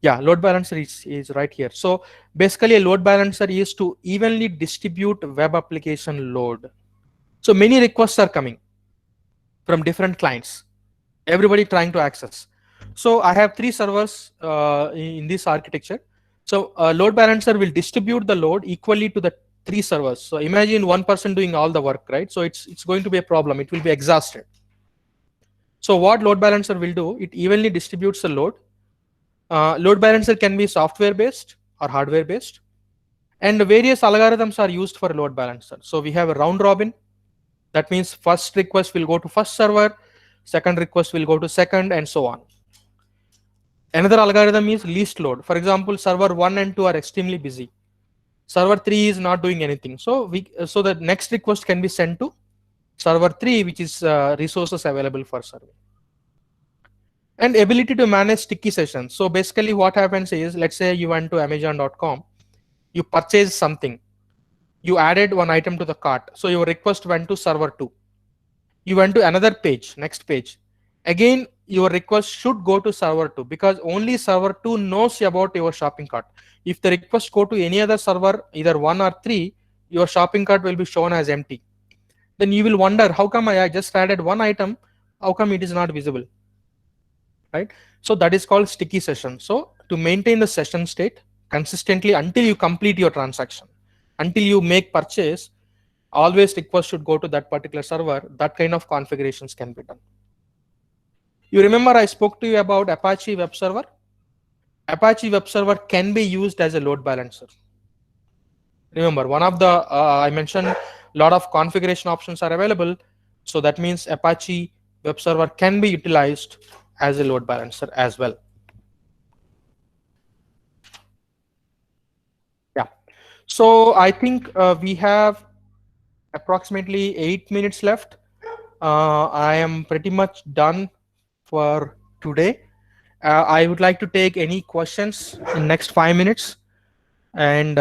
Yeah, load balancer is right here. So basically a load balancer is to evenly distribute web application load. So many requests are coming from different clients, everybody trying to access. So I have 3 servers in this architecture. So a load balancer will distribute the load equally to the 3 servers. So imagine one person doing all the work, right? So it's going to be a problem. It will be exhausted. So what load balancer will do, it evenly distributes the load. Load balancer can be software based or hardware based, and various algorithms are used for load balancer. So we have a round robin. That means first request will go to first server, second request will go to second, and so on. Another algorithm is least load. For example, server 1 and 2 are extremely busy. Server 3 is not doing anything. So the next request can be sent to server 3, which is resources available for server. And ability to manage sticky sessions. So basically what happens is, let's say you went to Amazon.com, you purchased something, you added one item to the cart. So your request went to server 2. You went to another page, next page. Again, your request should go to server 2 because only server 2 knows about your shopping cart. If the request go to any other server, either 1 or 3, your shopping cart will be shown as empty. Then you will wonder, how come I just added one item? How come it is not visible? right? So that is called sticky session. So to maintain the session state consistently until you complete your transaction, until you make purchase, always request should go to that particular server. That kind of configurations can be done. You remember I spoke to you about Apache Web Server? Apache Web Server can be used as a load balancer. Remember, one of the I mentioned a lot of configuration options are available. So that means Apache Web Server can be utilized as a load balancer as well. Yeah. So I think we have approximately 8 minutes left. I am pretty much done for today. I would like to take any questions in next 5 minutes. And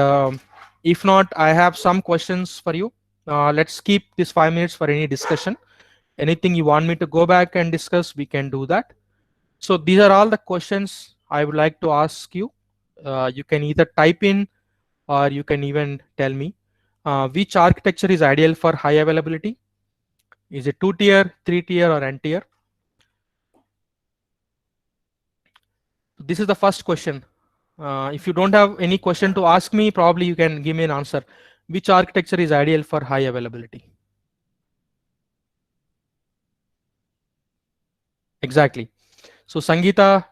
if not, I have some questions for you. Let's keep this 5 minutes for any discussion. Anything you want me to go back and discuss, we can do that. So these are all the questions I would like to ask you. You can either type in or you can even tell me which architecture is ideal for high availability. Is it 2-tier, 3-tier, or n-tier? This is the first question. If you don't have any question to ask me, probably you can give me an answer. Which architecture is ideal for high availability? Exactly. So Sangeeta,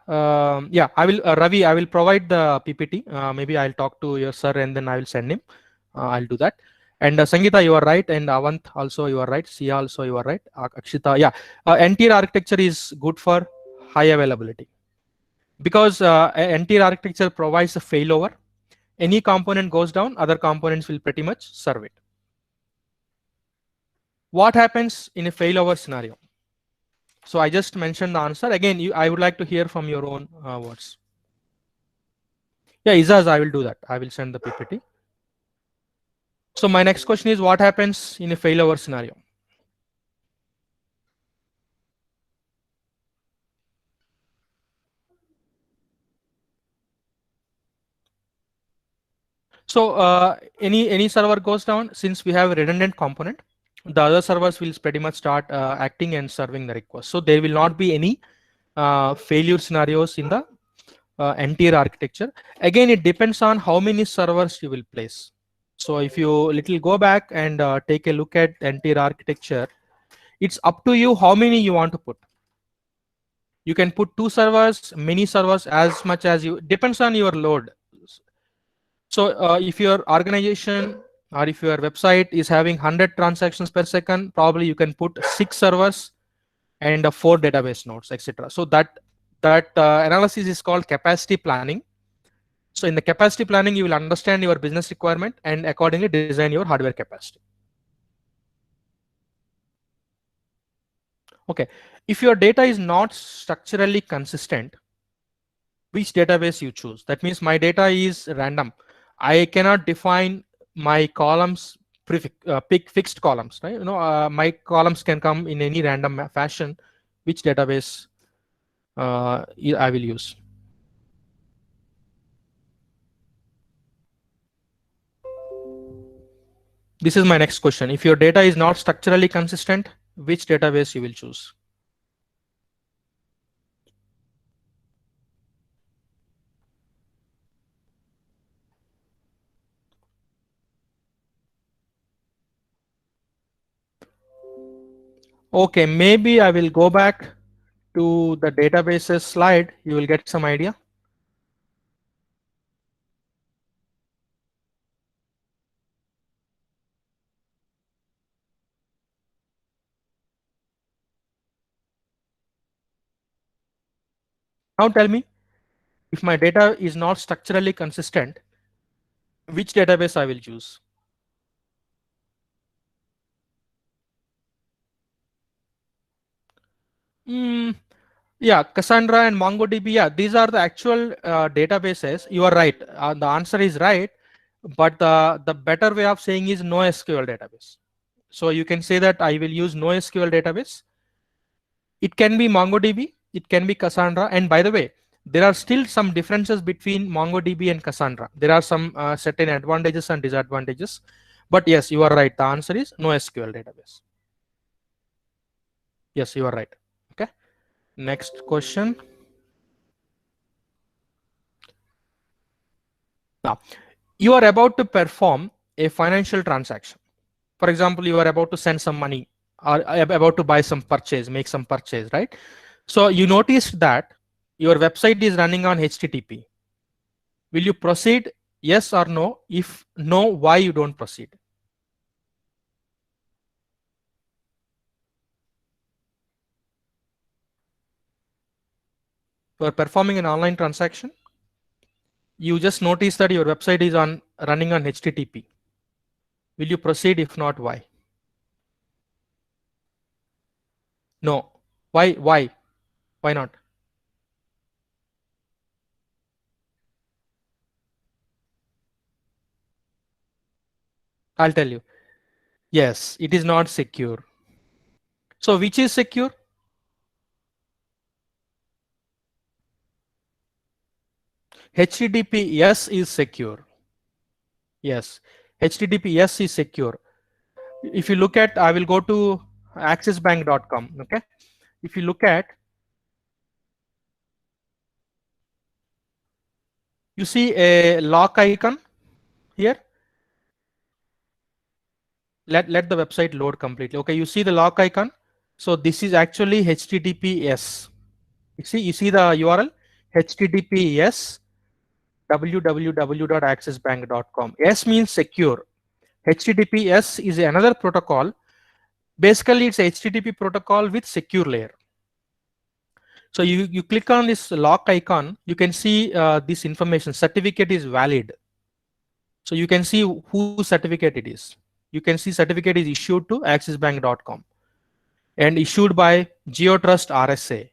yeah, I will, Ravi, I will provide the PPT. Maybe I'll talk to your sir and then I will send him. I'll do that. And Sangeeta, you are right. And Avant also, you are right. Sia also, you are right. Akshita, yeah. N-tier architecture is good for high availability because N-tier architecture provides a failover. Any component goes down, other components will pretty much serve it. What happens in a failover scenario? So I just mentioned the answer. Again, I would like to hear from your own words. Yeah, Izaz, I will do that. I will send the PPT. So my next question is, what happens in a failover scenario? So any server goes down, since we have a redundant component, the other servers will pretty much start acting and serving the request. So there will not be any failure scenarios in the N-tier architecture. Again, it depends on how many servers you will place. So if you little go back and take a look at N-tier architecture, it's up to you how many you want to put. You can put 2 servers, many servers, as much as you, depends on your load. So if your organization or if your website is having 100 transactions per second, probably you can put 6 servers and 4 database nodes, etc. So that analysis is called capacity planning. So in the capacity planning, you will understand your business requirement and accordingly design your hardware capacity. Okay, if your data is not structurally consistent, which database you choose? That means my data is random. I cannot define my columns pick fixed columns, right? My columns can come in any random fashion. Which database I will use? This is my next question. If your data is not structurally consistent, which database you will choose? Okay, maybe I will go back to the databases slide. You will get some idea. Now tell me, if my data is not structurally consistent, which database I will choose? Yeah, Cassandra and MongoDB. Yeah, these are the actual databases. You are right. The answer is right, but the better way of saying is NoSQL database. So you can say that I will use NoSQL database. It can be MongoDB, it can be Cassandra. And by the way, there are still some differences between MongoDB and Cassandra. There are some certain advantages and disadvantages. But yes, you are right. The answer is NoSQL database. Yes, you are right. Okay. Next question. Now, you are about to perform a financial transaction. For example, you are about to send some money or about to buy some purchase, make some purchase, right? So you noticed that your website is running on HTTP. Will you proceed? Yes or no? If no, why you don't proceed? You are performing an online transaction. You just notice that your website is running on HTTP. Will you proceed? If not, why? No. Why? Why not? I'll tell you. Yes, it is not secure. So which is secure? HTTPS is secure. Yes, HTTPS is secure. If you look at, I will go to accessbank.com. Okay. If you look at, you see a lock icon here. Let the website load completely. Okay, you see the lock icon. So this is actually HTTPS. You see the URL HTTPS www.accessbank.com. S means secure. HTTPS is another protocol. Basically, it's a HTTP protocol with secure layer. So you click on this lock icon, you can see this information. Certificate is valid. So you can see whose certificate it is. You can see certificate is issued to accessbank.com and issued by GeoTrust RSA.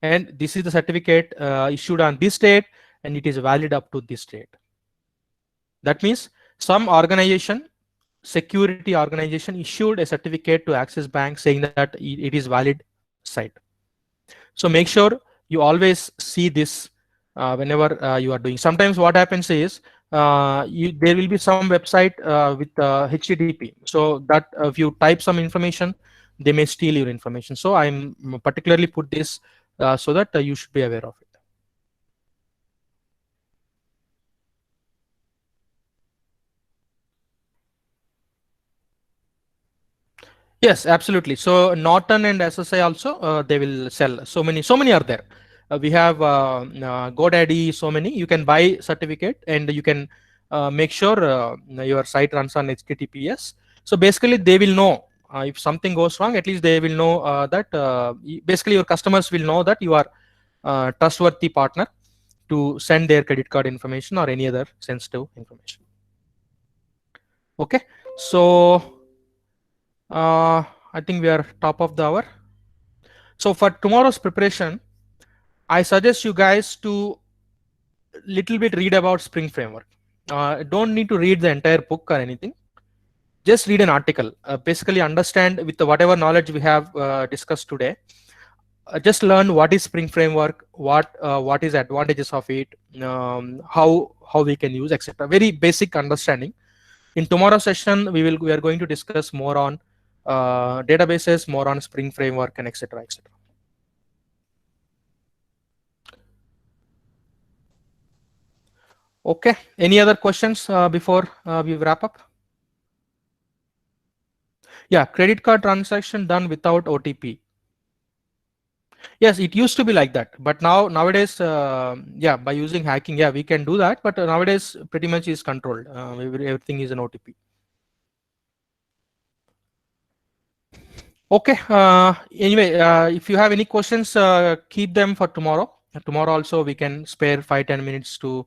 And this is the certificate issued on this date, and it is valid up to this date. That means some organization, security organization, issued a certificate to Axis Bank saying that it is valid site. So make sure you always see this whenever you are doing. Sometimes what happens is there will be some website with HTTP. So that if you type some information, they may steal your information. So I'm particularly put this so that you should be aware of it. Yes, absolutely. So Norton and SSI also they will sell. So many are there. We have GoDaddy. So many you can buy certificate, and you can make sure your site runs on HTTPS. So basically, they will know if something goes wrong. At least they will know that basically your customers will know that you are trustworthy partner to send their credit card information or any other sensitive information. Okay, so I think we are top of the hour. So for tomorrow's preparation, I suggest you guys to little bit read about Spring Framework. Don't need to read the entire book or anything. Just read an article. Basically understand with whatever knowledge we have discussed today. Just learn what is Spring Framework, what is advantages of it, how we can use, etc. Very basic understanding. In tomorrow's session, we are going to discuss more on databases, more on Spring Framework, and etc. etc. Okay. Any other questions before we wrap up? Yeah, credit card transaction done without OTP. Yes, it used to be like that, but nowadays, yeah, by using hacking, yeah, we can do that. But nowadays, pretty much is controlled. Everything is an OTP. Okay. Anyway, if you have any questions, keep them for tomorrow. Tomorrow also we can spare 5-10 minutes to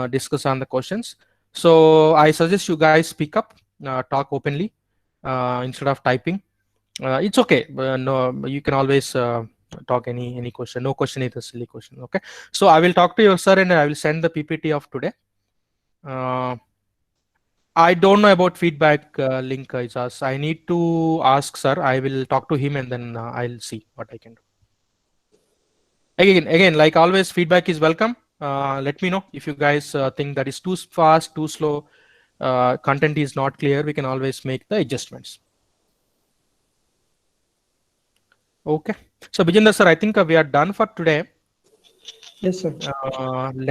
discuss on the questions. So I suggest you guys speak up, talk openly instead of typing. It's okay. No, you can always talk any question. No question is a silly question. Okay. So I will talk to your sir and I will send the PPT of today. I don't know about feedback link, Ijaz. I need to ask sir. I will talk to him and then I'll see what I can do. Again, like always, feedback is welcome. Let me know if you guys think that is too fast, too slow, content is not clear. We can always make the adjustments. Okay. So Bijender sir, I think we are done for today. Yes, sir.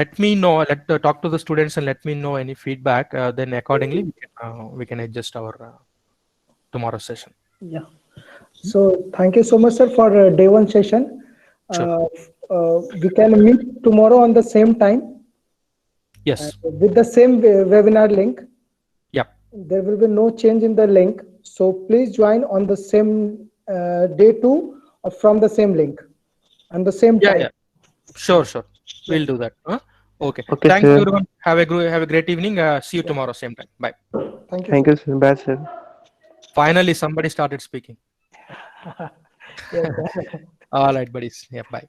Let me know. Talk to the students and let me know any feedback. Then accordingly we can adjust our tomorrow's session. Yeah. So thank you so much, sir, for day one session. Sure. We can meet tomorrow on the same time Yes. with the same webinar link. Yeah. There will be no change in the link. So please join on the same day two from the same link and the same Yeah. time. Yeah. Sure. Sure. We'll do that. Okay. Okay, Thanks sir. everyone. Have a great evening. See you tomorrow same time. Bye. Thank you. Thank Sir. you, sir. Bye, sir. Finally, somebody started speaking. Yes. All right, buddies. Yeah. Bye.